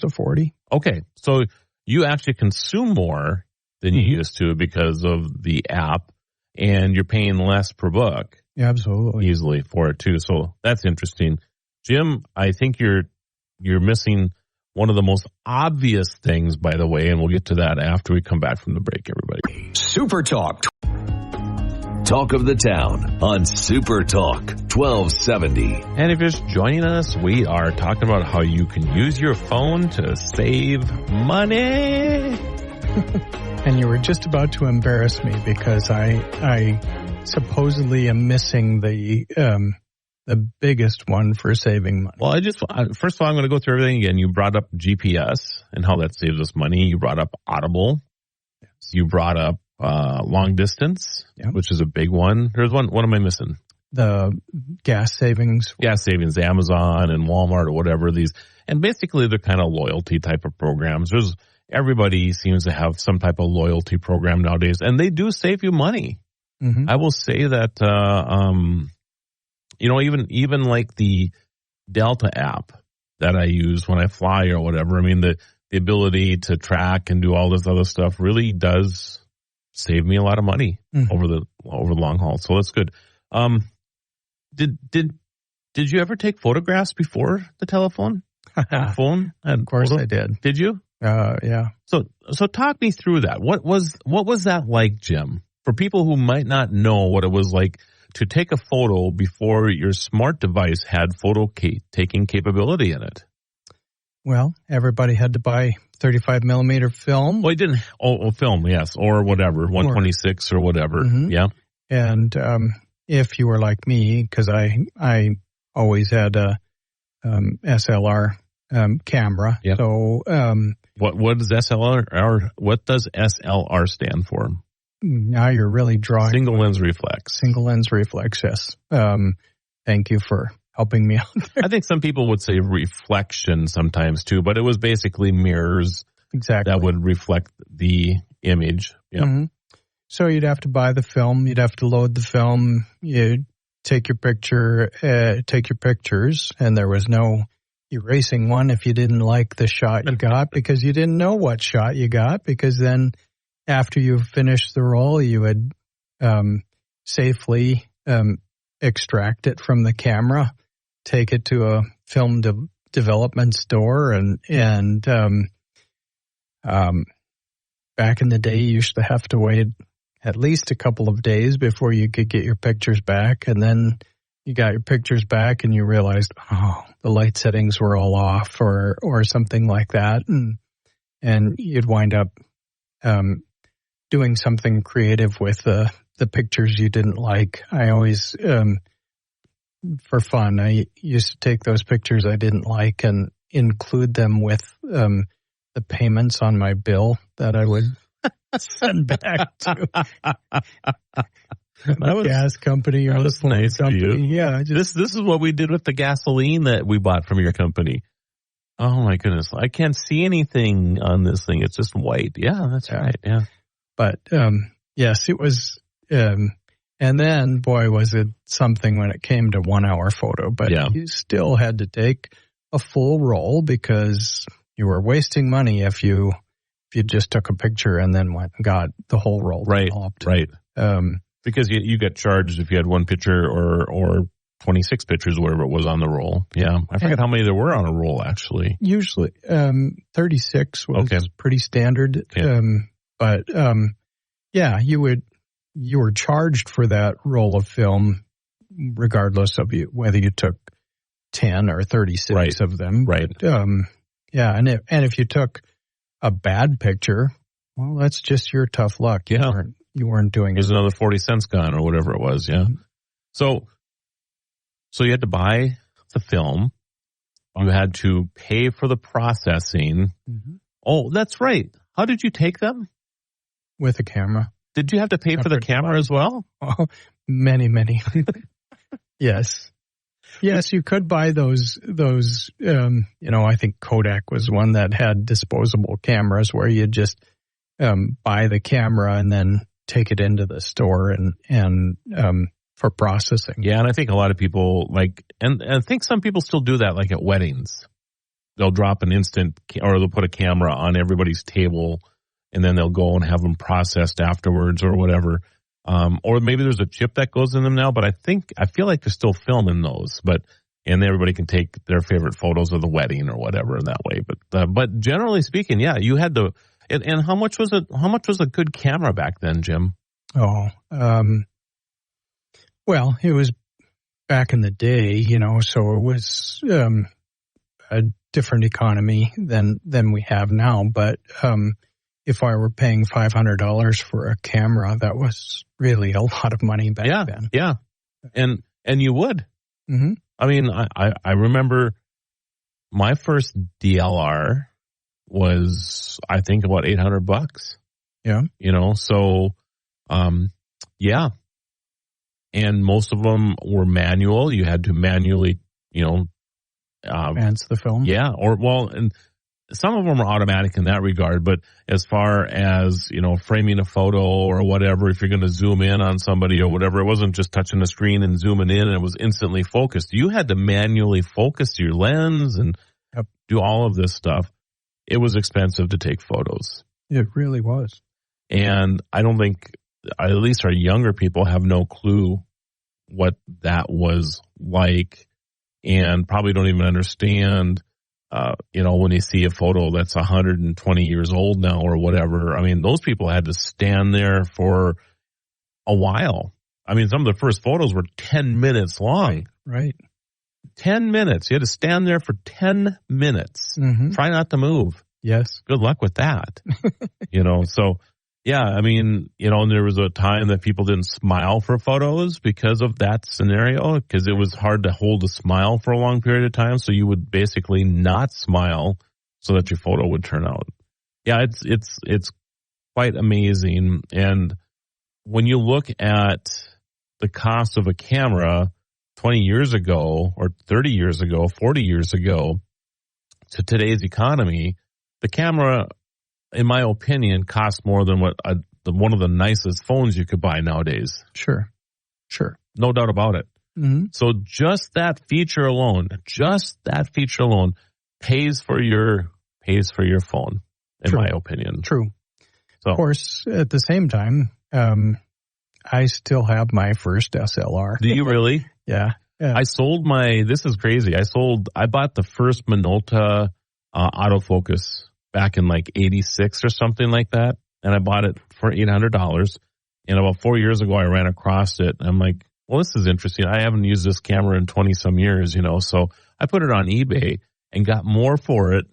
to 40. Okay, so you actually consume more than you used to because of the app, and you're paying less per book. Yeah, absolutely. Easily for it too. So that's interesting. Jim, I think you're missing one of the most obvious things, by the way, and we'll get to that after we come back from the break, everybody. Super Talk. Talk of the Town on Super Talk 1270. And if you're just joining us, we are talking about how you can use your phone to save money. And you were just about to embarrass me because I supposedly am missing the biggest one for saving money. Well, first of all, I'm going to go through everything again. You brought up GPS and how that saves us money. You brought up Audible. Yes. You brought up long distance, which is a big one. There's one. What am I missing? The gas savings. Gas savings, Amazon and Walmart or whatever these. And basically they're kind of loyalty type of programs. Everybody seems to have some type of loyalty program nowadays, and they do save you money. Mm-hmm. I will say that, even like the Delta app that I use when I fly or whatever, I mean, the ability to track and do all this other stuff really does save me a lot of money over the long haul. So that's good. Did you ever take photographs before the telephone? Phone? Of course I did. Did you? Yeah. So talk me through that. What was that like, Jim? For people who might not know what it was like to take a photo before your smart device had photo taking capability in it. Well, everybody had to buy 35 millimeter film. Well, it didn't. Film, yes, or whatever, 126 or whatever. Mm-hmm. Yeah. And if you were like me, because I always had a SLR camera. Yep. So what does SLR? What does SLR stand for? Now you're really drawing. Single lens reflex. Single lens reflex. Yes. Thank you for helping me out there. I think some people would say reflection sometimes too, but it was basically mirrors that would reflect the image. Yeah. Mm-hmm. So you'd have to buy the film. You'd have to load the film. You'd take your pictures, and there was no erasing one if you didn't like the shot you got because you didn't know what shot you got, because then after you finished the roll, you would safely extract it from the camera, take it to a film development store, and back in the day, you used to have to wait at least a couple of days before you could get your pictures back, and then you got your pictures back and you realized, the light settings were all off or something like that, and you'd wind up doing something creative with the pictures you didn't like. I always, for fun, I used to take those pictures I didn't like and include them with the payments on my bill that I would send back to the gas company or the nice company. Yeah, this is what we did with the gasoline that we bought from your company. Oh my goodness, I can't see anything on this thing. It's just white. Yeah, that's right. Yeah. But yes, it was. And then, boy, was it something when it came to 1 hour photo. But you still had to take a full roll because you were wasting money if you just took a picture and then went and got the whole roll developed. Right. Because you get charged if you had one picture or 26 pictures, whatever it was on the roll. Yeah. I forget how many there were on a roll, actually. Usually 36 was pretty standard. Okay. But you were charged for that roll of film regardless of whether you took 10 or 36 of them. Right. But, and if you took a bad picture, well, that's just your tough luck. Yeah. You weren't doing There's it. another 40 cents gone or whatever it was. Yeah. So you had to buy the film. You had to pay for the processing. Mm-hmm. Oh, that's right. How did you take them? With a camera. Did you have to pay for the camera as well? Oh, many. Yes. Yes, you could buy those, I think Kodak was one that had disposable cameras where you just buy the camera and then take it into the store and for processing. Yeah, and I think a lot of people and I think some people still do that, like at weddings. They'll drop an instant, or they'll put a camera on everybody's table, and then they'll go and have them processed afterwards or whatever. Or maybe there's a chip that goes in them now, but I feel like they're still filming those, and everybody can take their favorite photos of the wedding or whatever in that way. But generally speaking, yeah, you had to. And how much was it? How much was a good camera back then, Jim? Oh, well, it was back in the day, so it was a different economy than we have now. But if I were paying $500 for a camera, that was really a lot of money back then. Yeah, and you would. Mm-hmm. I mean, I remember my first DLR was, I think, about $800. Yeah. So, yeah. And most of them were manual. You had to manually, advance the film. Yeah. And some of them are automatic in that regard, but as far as, framing a photo or whatever, if you're going to zoom in on somebody or whatever, it wasn't just touching the screen and zooming in and it was instantly focused. You had to manually focus your lens and do all of this stuff. It was expensive to take photos. It really was. And I don't think, at least our younger people, have no clue what that was like, and probably don't even understand, when you see a photo that's 120 years old now or whatever. I mean, those people had to stand there for a while. I mean, some of the first photos were 10 minutes long. Right. 10 minutes. You had to stand there for 10 minutes. Mm-hmm. Try not to move. Yes. Good luck with that. So, yeah, I mean, and there was a time that people didn't smile for photos because of that scenario, because it was hard to hold a smile for a long period of time. So you would basically not smile so that your photo would turn out. Yeah, it's quite amazing. And when you look at the cost of a camera 20 years ago or 30 years ago, 40 years ago to today's economy, the camera, in my opinion, costs more than what one of the nicest phones you could buy nowadays. Sure. No doubt about it. Mm-hmm. So just that feature alone pays for your phone, in my opinion. True. So, of course, at the same time, I still have my first SLR. Do you really? Yeah. I sold this is crazy. I bought the first Minolta autofocus back in like 86 or something like that. And I bought it for $800. And about 4 years ago, I ran across it. I'm like, well, this is interesting. I haven't used this camera in 20 some years, so I put it on eBay and got more for it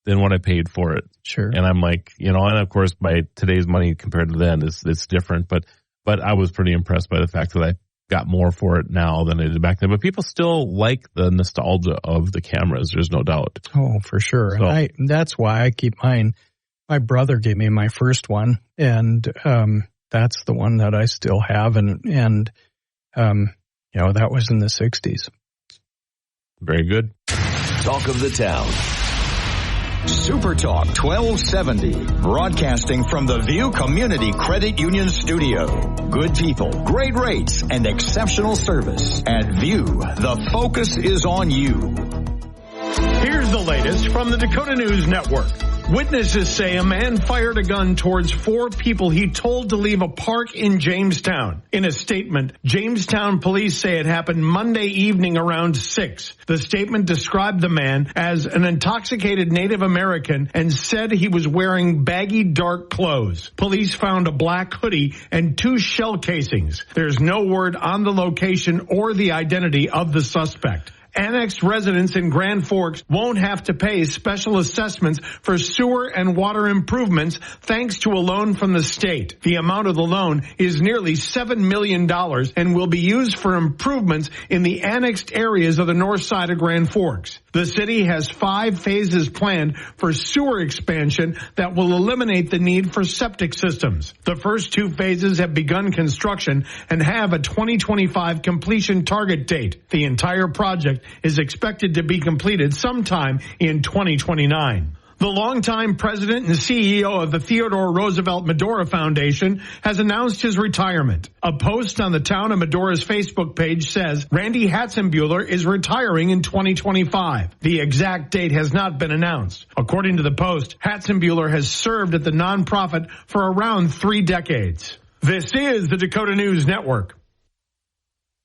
than what I paid for it. Sure. And I'm like, and of course, by today's money compared to then, it's different. But I was pretty impressed by the fact that I got more for it now than I did back then. But people still like the nostalgia of the cameras. There's no doubt. Oh, for sure. So, and that's why I keep mine. My brother gave me my first one, and that's the one that I still have. And that was in the 60s. Very good. Talk of the town. Super Talk 1270, broadcasting from the View Community Credit Union Studio. Good people, great rates, and exceptional service. At View, the focus is on you. Here's the latest from the Dakota News Network. Witnesses say a man fired a gun towards 4 people he told to leave a park in Jamestown. In a statement, Jamestown police say it happened Monday evening around 6. The statement described the man as an intoxicated Native American and said he was wearing baggy dark clothes. Police found a black hoodie and 2 shell casings. There's no word on the location or the identity of the suspect. Annexed residents in Grand Forks won't have to pay special assessments for sewer and water improvements thanks to a loan from the state. The amount of the loan is nearly $7 million and will be used for improvements in the annexed areas of the north side of Grand Forks. The city has 5 phases planned for sewer expansion that will eliminate the need for septic systems. The first 2 phases have begun construction and have a 2025 completion target date. The entire project is expected to be completed sometime in 2029. The longtime president and CEO of the Theodore Roosevelt Medora Foundation has announced his retirement. A post on the town of Medora's Facebook page says Randy Hatzenbuehler is retiring in 2025. The exact date has not been announced. According to the post, Hatzenbuehler has served at the nonprofit for around 3 decades. This is the Dakota News Network.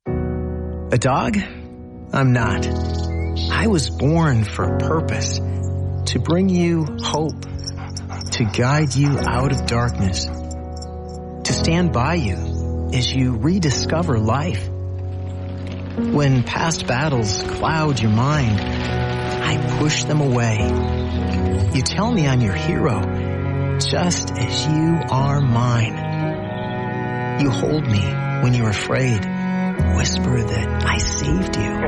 A dog? I'm not. I was born for a purpose. To bring you hope, to guide you out of darkness, to stand by you as you rediscover life. When past battles cloud your mind, I push them away. You tell me I'm your hero, just as you are mine. You hold me when you're afraid, whisper that I saved you.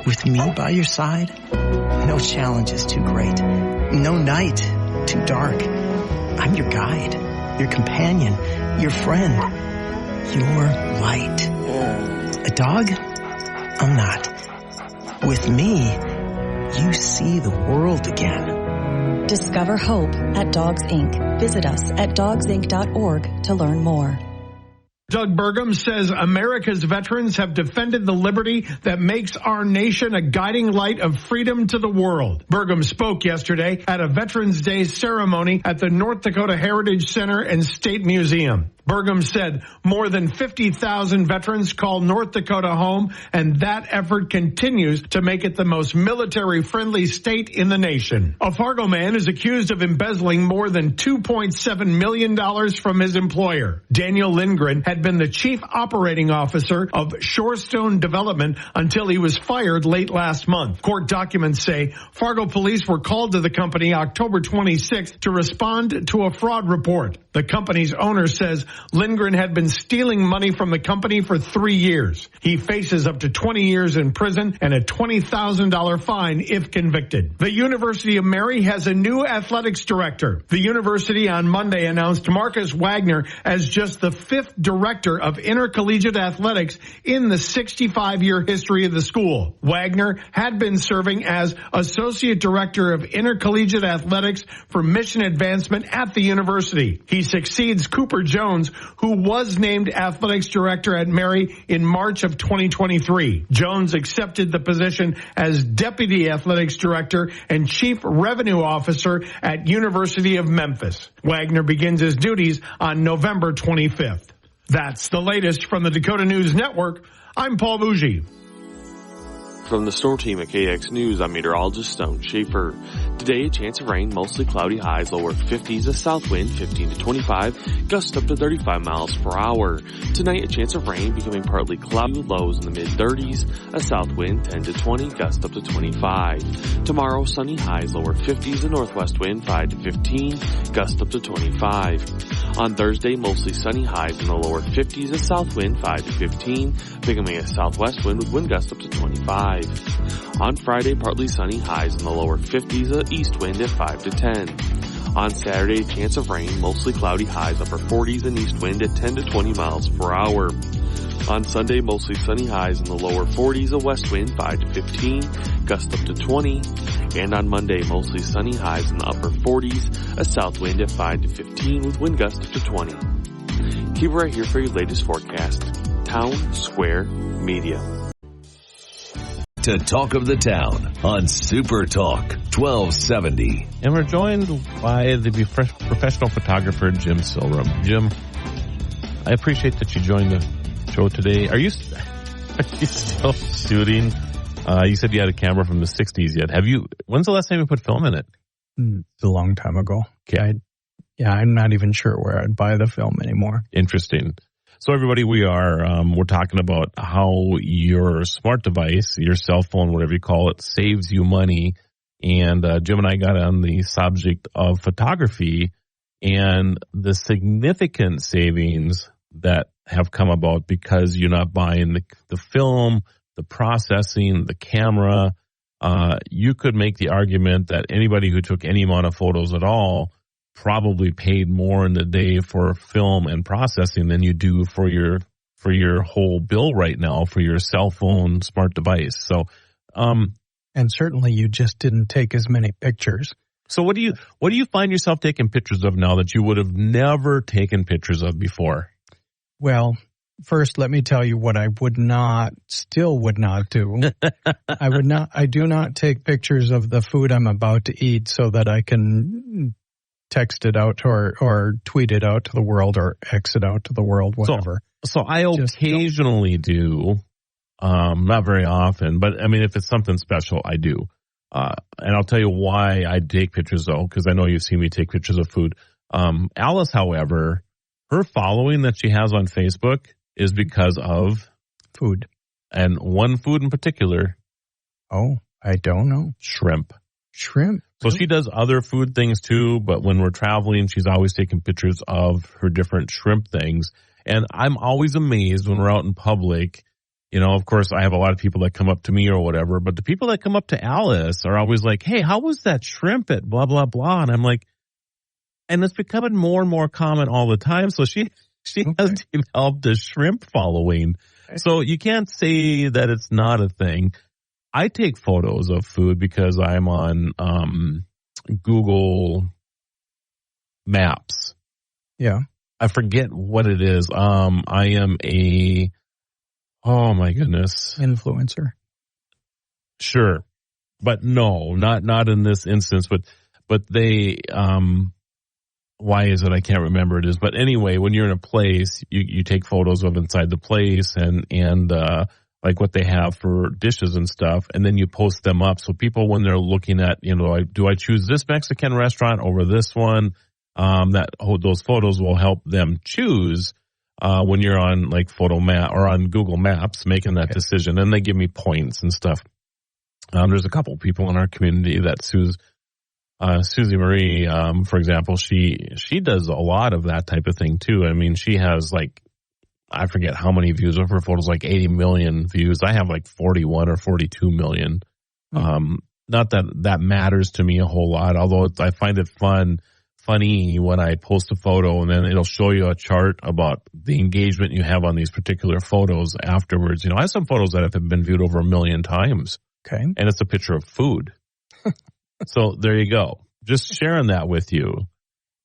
With me by your side, no challenge is too great, no night too dark. I'm your guide, your companion, your friend, your light. A dog? I'm not. With me, you see the world again. Discover hope at Dogs Inc. Visit us at dogsinc.org to learn more. Doug Burgum says America's veterans have defended the liberty that makes our nation a guiding light of freedom to the world. Burgum spoke yesterday at a Veterans Day ceremony at the North Dakota Heritage Center and State Museum. Burgum said more than 50,000 veterans call North Dakota home, and that effort continues to make it the most military-friendly state in the nation. A Fargo man is accused of embezzling more than $2.7 million from his employer. Daniel Lindgren had been the chief operating officer of Shorestone Development until he was fired late last month. Court documents say Fargo police were called to the company October 26th to respond to a fraud report. The company's owner says Lindgren had been stealing money from the company for 3 years. He faces up to 20 years in prison and a $20,000 fine if convicted. The University of Mary has a new athletics director. The university on Monday announced Marcus Wagner as just the 5th director of intercollegiate athletics in the 65-year history of the school. Wagner had been serving as associate director of intercollegiate athletics for mission advancement at the university. He succeeds Cooper Jones, who was named athletics director at Mary in March of 2023. Jones accepted the position as deputy athletics director and chief revenue officer at University of Memphis. Wagner begins his duties on November 25th. That's the latest from the Dakota News Network. I'm Paul Bougie. From the Storm Team at KX News, I'm meteorologist Stone Schaefer. Today, a chance of rain, mostly cloudy highs, lower 50s, a south wind 15 to 25, gusts up to 35 miles per hour. Tonight, a chance of rain, becoming partly cloudy, lows in the mid-30s, a south wind 10 to 20, gust up to 25. Tomorrow, sunny highs, lower 50s, a northwest wind 5 to 15, gust up to 25. On Thursday, mostly sunny highs in the lower 50s, a south wind 5 to 15, becoming a southwest wind with wind gusts up to 25. On Friday, partly sunny highs in the lower 50s, an east wind at 5 to 10. On Saturday, chance of rain, mostly cloudy highs, upper 40s, and east wind at 10 to 20 miles per hour. On Sunday, mostly sunny, highs in the lower 40s, a west wind 5 to 15, gust up to 20. And on Monday, mostly sunny, highs in the upper 40s, a south wind at 5 to 15 with wind gusts up to 20. Keep it right here for your latest forecast. Town Square Media. To Talk of the Town on Super Talk 1270. And we're joined by the professional photographer, Jim Silrum. Jim, I appreciate that you joined the show today. Are you still shooting? You said you had a camera from the 60s yet. When's the last time you put film in it? It's a long time ago. Okay. I'm not even sure where I'd buy the film anymore. Interesting. So everybody, we're talking about how your smart device, your cell phone, whatever you call it, saves you money. And Jim and I got on the subject of photography and the significant savings that have come about because you're not buying the film, the processing, the camera. You could make the argument that anybody who took any amount of photos at all probably paid more in the day for film and processing than you do for your whole bill right now for your cell phone smart device. So, and certainly you just didn't take as many pictures. So what do you find yourself taking pictures of now that you would have never taken pictures of before? Well, first, let me tell you what I still would not do. I do not take pictures of the food I'm about to eat so that I can text it out or tweet it out to the world or X it out to the world, whatever. So I occasionally do, not very often, but I mean, if it's something special, I do. And I'll tell you why I take pictures though, because I know you've seen me take pictures of food. Alice, however, her following that she has on Facebook is because of food. And one food in particular. Oh, I don't know. Shrimp. So Really? she does other food things too, but when we're traveling, she's always taking pictures of her different shrimp things. And I'm always amazed when we're out in public. You know, of course, I have a lot of people that come up to me or whatever, but the people that come up to Alice are always like, hey, how was that shrimp at blah, blah, blah? And I'm like, and it's becoming more and more common all the time. So she has developed a shrimp following. Okay. So you can't say that it's not a thing. I take photos of food because I'm on Google Maps. Yeah. I forget what it is. I am oh my goodness. Influencer. Sure. But no, not in this instance, but they, why is it? I can't remember it is. But anyway, when you're in a place, you take photos of inside the place and like what they have for dishes and stuff, and then you post them up. So people, when they're looking at, do I choose this Mexican restaurant over this one? Those photos will help them choose when you're on like Photomat or on Google Maps making that decision, and they give me points and stuff. There's a couple people in our community that Susie Marie, for example, she does a lot of that type of thing too. I mean, she has like, I forget how many views of her photos, like 80 million views. I have like 41 or 42 million. Mm-hmm. Not that matters to me a whole lot, although I find it funny when I post a photo and then it'll show you a chart about the engagement you have on these particular photos afterwards. I have some photos that have been viewed over 1 million times. Okay. And it's a picture of food. So there you go. Just sharing that with you.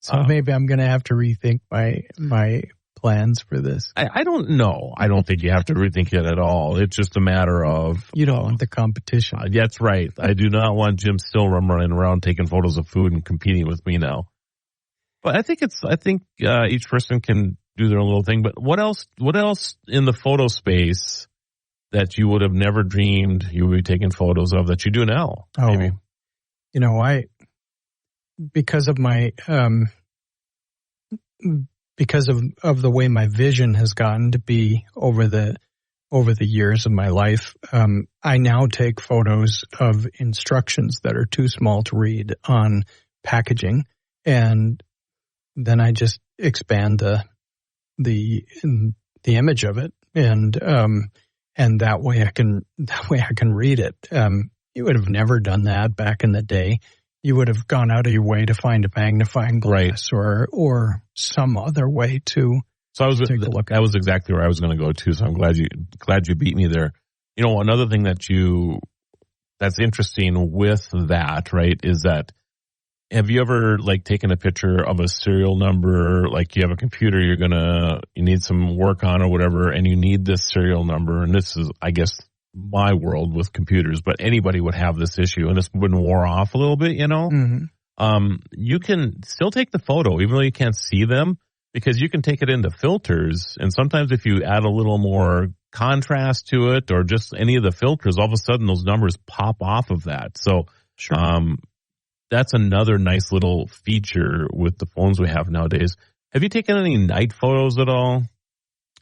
So maybe I'm going to have to rethink my plans for this. I don't know. I don't think you have to rethink it at all. It's just a matter of... You don't want the competition. That's right. I do not want Jim Stillrum running around taking photos of food and competing with me now. But I think each person can do their own little thing. But what else in the photo space that you would have never dreamed you would be taking photos of that you do now? Oh, maybe? Because of my, because of the way my vision has gotten to be over the years of my life, I now take photos of instructions that are too small to read on packaging, and then I just expand the image of it, and that way I can read it. You would have never done that back in the day. You would have gone out of your way to find a magnifying glass, right, or some other way to So take a look. That was exactly where I was going to go to. So I'm glad you beat me there. You know, another thing that's interesting with that, right, is that have you ever like taken a picture of a serial number, like you have a computer you need some work on or whatever, and you need this serial number, and this is, I guess, my world with computers, but anybody would have this issue, and this wouldn't wore off a little bit, you know? Mm-hmm. You can still take the photo, even though you can't see them, because you can take it into filters, and sometimes if you add a little more contrast to it or just any of the filters, all of a sudden those numbers pop off of that. So Sure. That's another nice little feature with the phones we have nowadays. Have you taken any night photos at all?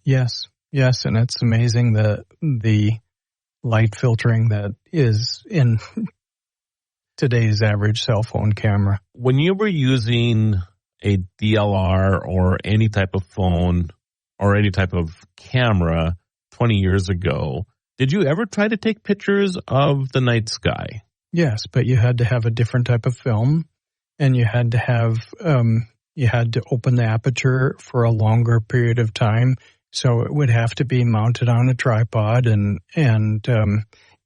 Yes, and it's amazing the light filtering that is in today's average cell phone camera. When you were using a DLR or any type of phone or any type of camera 20 years ago, did you ever try to take pictures of the night sky? Yes, but you had to have a different type of film, and you had to have you had to open the aperture for a longer period of time. So it would have to be mounted on a tripod, and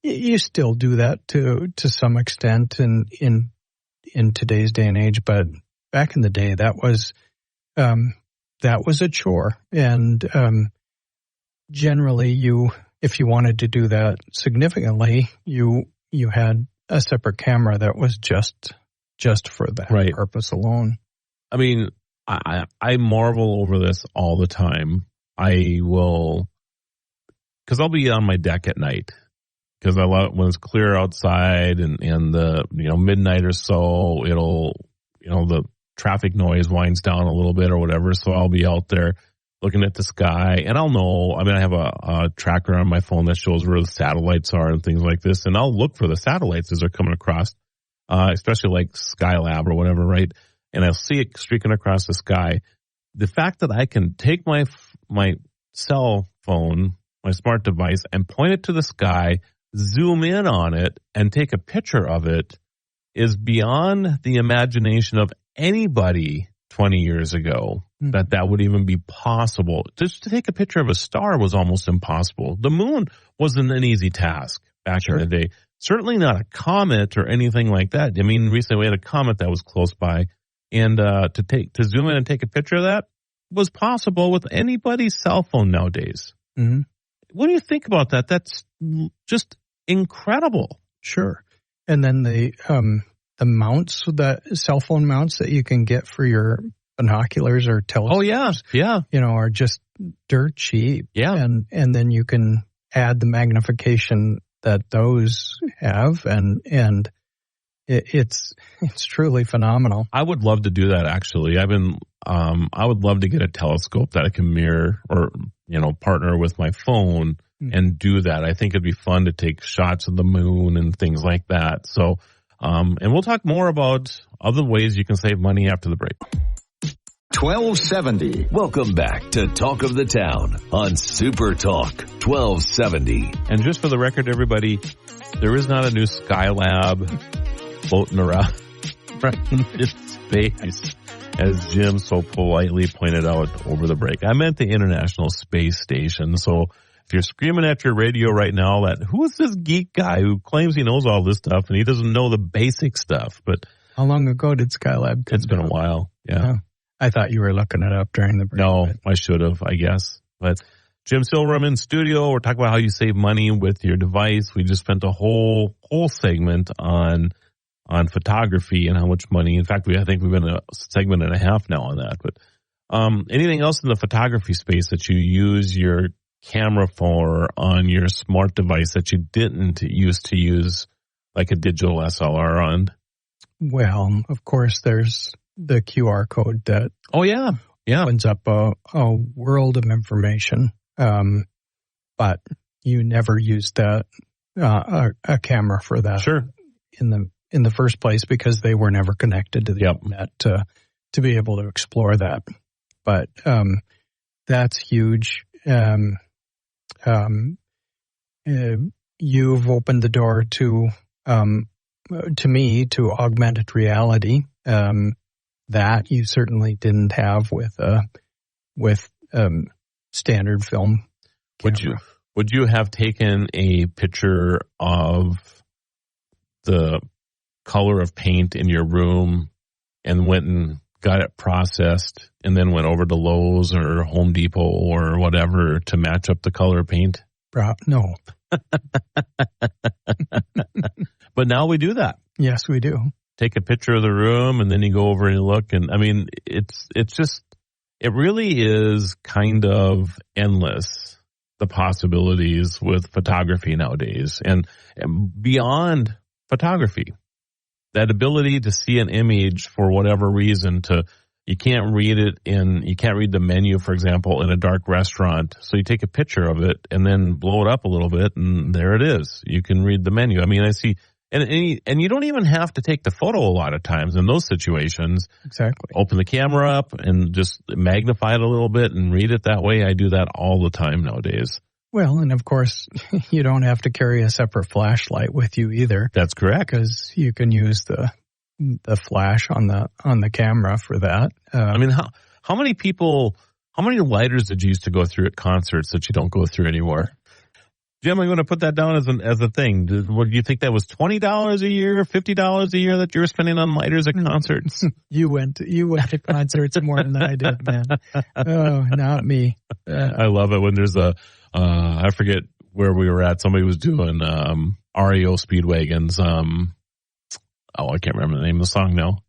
you still do that to some extent in today's day and age. But back in the day, that was a chore, and generally, if you wanted to do that significantly, you had a separate camera that was just for that purpose alone. I mean, I marvel over this all the time. Because I'll be on my deck at night because I love when it's clear outside and the midnight or so, it'll the traffic noise winds down a little bit or whatever. So I'll be out there looking at the sky, and I'll know. I mean, I have a tracker on my phone that shows where the satellites are and things like this, and I'll look for the satellites as they're coming across, especially like Skylab or whatever, right? And I'll see it streaking across the sky. The fact that I can take my cell phone, my smart device, and point it to the sky, zoom in on it, and take a picture of it is beyond the imagination of anybody 20 years ago. That would even be possible. Just to take a picture of a star was almost impossible. The moon wasn't an easy task back in the day. Certainly not a comet or anything like that. I mean, recently we had a comet that was close by, and to zoom in and take a picture of that was possible with anybody's cell phone nowadays. Mm-hmm. What do you think about that? That's just incredible. Sure. And then the mounts, the cell phone mounts that you can get for your binoculars or telescopes. Oh yeah. Are just dirt cheap. Yeah. And then you can add the magnification that those have, and it's truly phenomenal. I would love to do that, actually. I would love to get a telescope that I can mirror or, partner with my phone and do that. I think it'd be fun to take shots of the moon and things like that. So, and we'll talk more about other ways you can save money after the break. 1270. Welcome back to Talk of the Town on Super Talk 1270. And just for the record, everybody, there is not a new Skylab floating around in space, as Jim so politely pointed out over the break. I meant the International Space Station. So if you're screaming at your radio right now that who is this geek guy who claims he knows all this stuff and he doesn't know the basic stuff, but how long ago did Skylab come It's been down? a while. Yeah. I thought you were looking it up during the break. No, I should have, I guess. But Jim Silverman in studio. We're talking about how you save money with your device. We just spent a whole segment on photography and how much money. In fact, I think we've been a segment and a half now on that. But anything else in the photography space that you use your camera for on your smart device that you didn't used to use like a digital SLR on? Well, of course, there's the QR code that opens up a world of information. But you never used that a camera for that. Sure. In the first place, because they were never connected to the internet to be able to explore that. But that's huge. You've opened the door to me to augmented reality that you certainly didn't have with standard film camera. Would you have taken a picture of the color of paint in your room and went and got it processed and then went over to Lowe's or Home Depot or whatever to match up the color of paint? No. But now we do that. Yes, we do. Take a picture of the room and then you go over and you look. And I mean, it really is kind of endless, the possibilities with photography nowadays and beyond photography. That ability to see an image for whatever reason you can't read the menu, for example, in a dark restaurant. So you take a picture of it and then blow it up a little bit and there it is. You can read the menu. I mean, I see, and you don't even have to take the photo a lot of times in those situations. Exactly. Open the camera up and just magnify it a little bit and read it that way. I do that all the time nowadays. Well, and of course, you don't have to carry a separate flashlight with you either. That's correct. Because you can use the flash on the camera for that. I mean, how many lighters did you used to go through at concerts that you don't go through anymore? Jim, I'm going to put that down as a thing. Do you think that was $20 a year, $50 a year that you were spending on lighters at concerts? You went to concerts more than I did, man. Oh, not me. I love it when there's I forget where we were at. Somebody was doing REO Speedwagon's. I can't remember the name of the song now.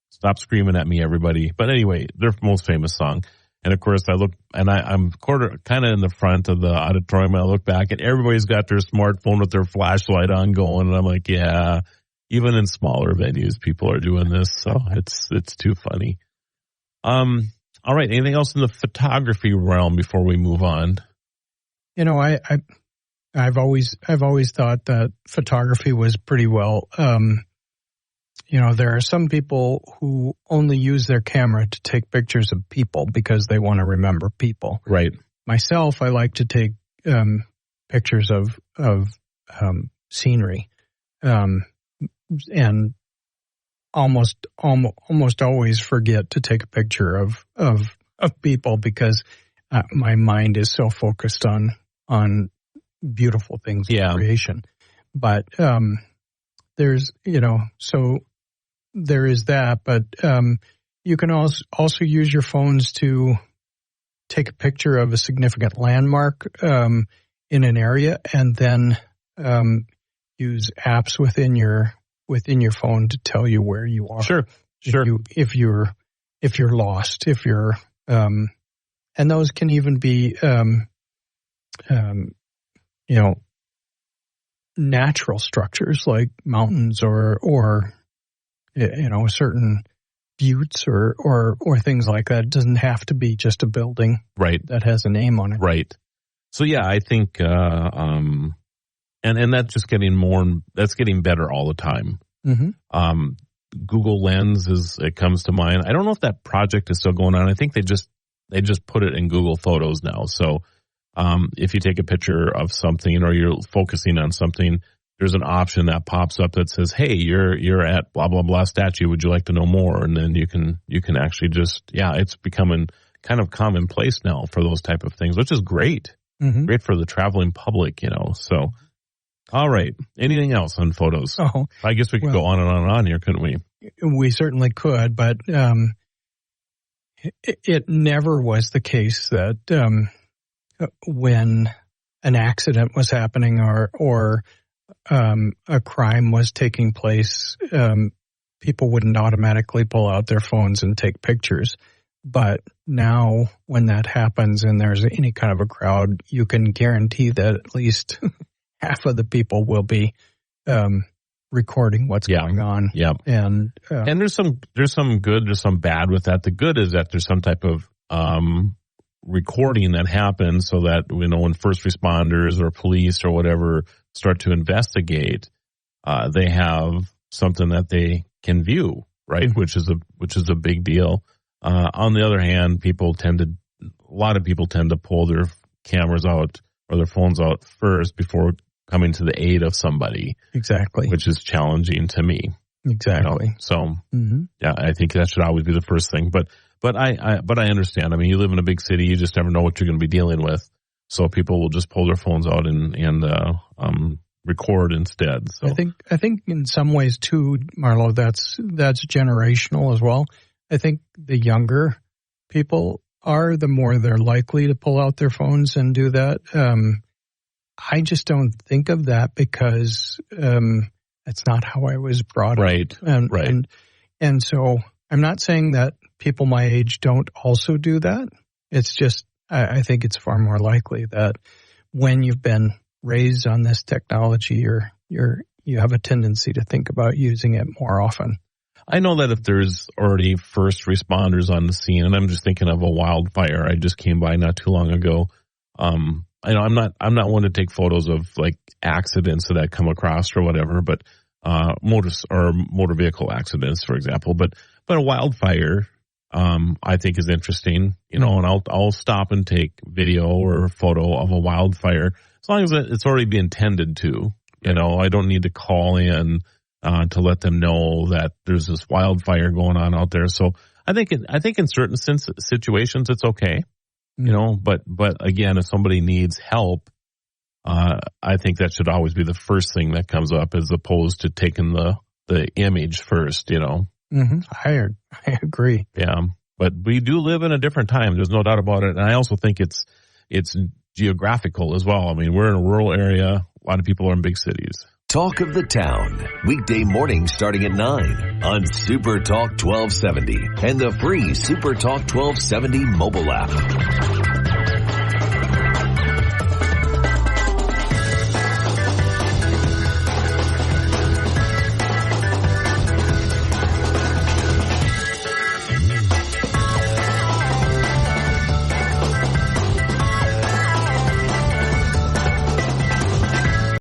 Stop screaming at me, everybody. But anyway, their most famous song. And of course, I look, and I'm kind of in the front of the auditorium. And I look back, and everybody's got their smartphone with their flashlight on going. And I'm like, yeah, even in smaller venues, people are doing this. So it's too funny. All right. Anything else in the photography realm before we move on? You know, I've always thought that photography was pretty well. You know, there are some people who only use their camera to take pictures of people because they want to remember people. Right. Myself, I like to take pictures of scenery, and almost always forget to take a picture of people because my mind is so focused on beautiful things in creation. But there's, you know, so there is that, but you can also use your phones to take a picture of a significant landmark in an area, and then use apps within your phone to tell you where you are. Sure. If you're lost, and those can even be you know, natural structures like mountains or you know, certain buttes or things like that. It doesn't have to be just a building, right, that has a name on it. Right. So yeah, I think and that's just that's getting better all the time. Mm-hmm. Google Lens it comes to mind. I don't know if that project is still going on. I think they just put it in Google Photos now. So if you take a picture of something or you're focusing on something, there's an option that pops up that says, "Hey, you're at blah blah blah statue. Would you like to know more?" And then you can actually it's becoming kind of commonplace now for those type of things, which is great. Mm-hmm. Great for the traveling public, you know. So, all right. Anything else on photos? Oh, I guess we could go on and on and on here, couldn't we? We certainly could, but it never was the case that when an accident was happening or a crime was taking place, people wouldn't automatically pull out their phones and take pictures. But now when that happens and there's any kind of a crowd, you can guarantee that at least half of the people will be recording what's going on. Yeah. And there's some good, there's some bad with that. The good is that there's some type of recording that happens so that, you know, when first responders or police or whatever start to investigate, they have something that they can view, right? Mm-hmm. Which is a big deal. On the other hand, a lot of people tend to pull their cameras out or their phones out first before coming to the aid of somebody. Exactly. Which is challenging to me. Exactly. You know? So, yeah, I think that should always be the first thing. But But I understand. I mean, you live in a big city, you just never know what you're going to be dealing with. So people will just pull their phones out and record instead. So I think in some ways too, Marlo, that's generational as well. I think the younger people are, the more they're likely to pull out their phones and do that. I just don't think of that because that's not how I was brought up. And so I'm not saying that people my age don't also do that. It's just I think it's far more likely that when you've been raised on this technology, you have a tendency to think about using it more often. I know that if there's already first responders on the scene, and I'm just thinking of a wildfire I just came by not too long ago. I know I'm not one to take photos of like accidents that I come across or whatever, but motor vehicle accidents, for example. But a wildfire, I think is interesting, and I'll stop and take video or photo of a wildfire as long as it's already been tended to. I don't need to call in to let them know that there's this wildfire going on out there. So I think in certain situations it's okay, but again, if somebody needs help, I think that should always be the first thing that comes up as opposed to taking the image first, Mm-hmm. I agree. Yeah. But we do live in a different time. There's no doubt about it. And I also think it's geographical as well. I mean, we're in a rural area. A lot of people are in big cities. Talk of the Town, weekday mornings starting at 9 on Super Talk 1270 and the free Super Talk 1270 mobile app.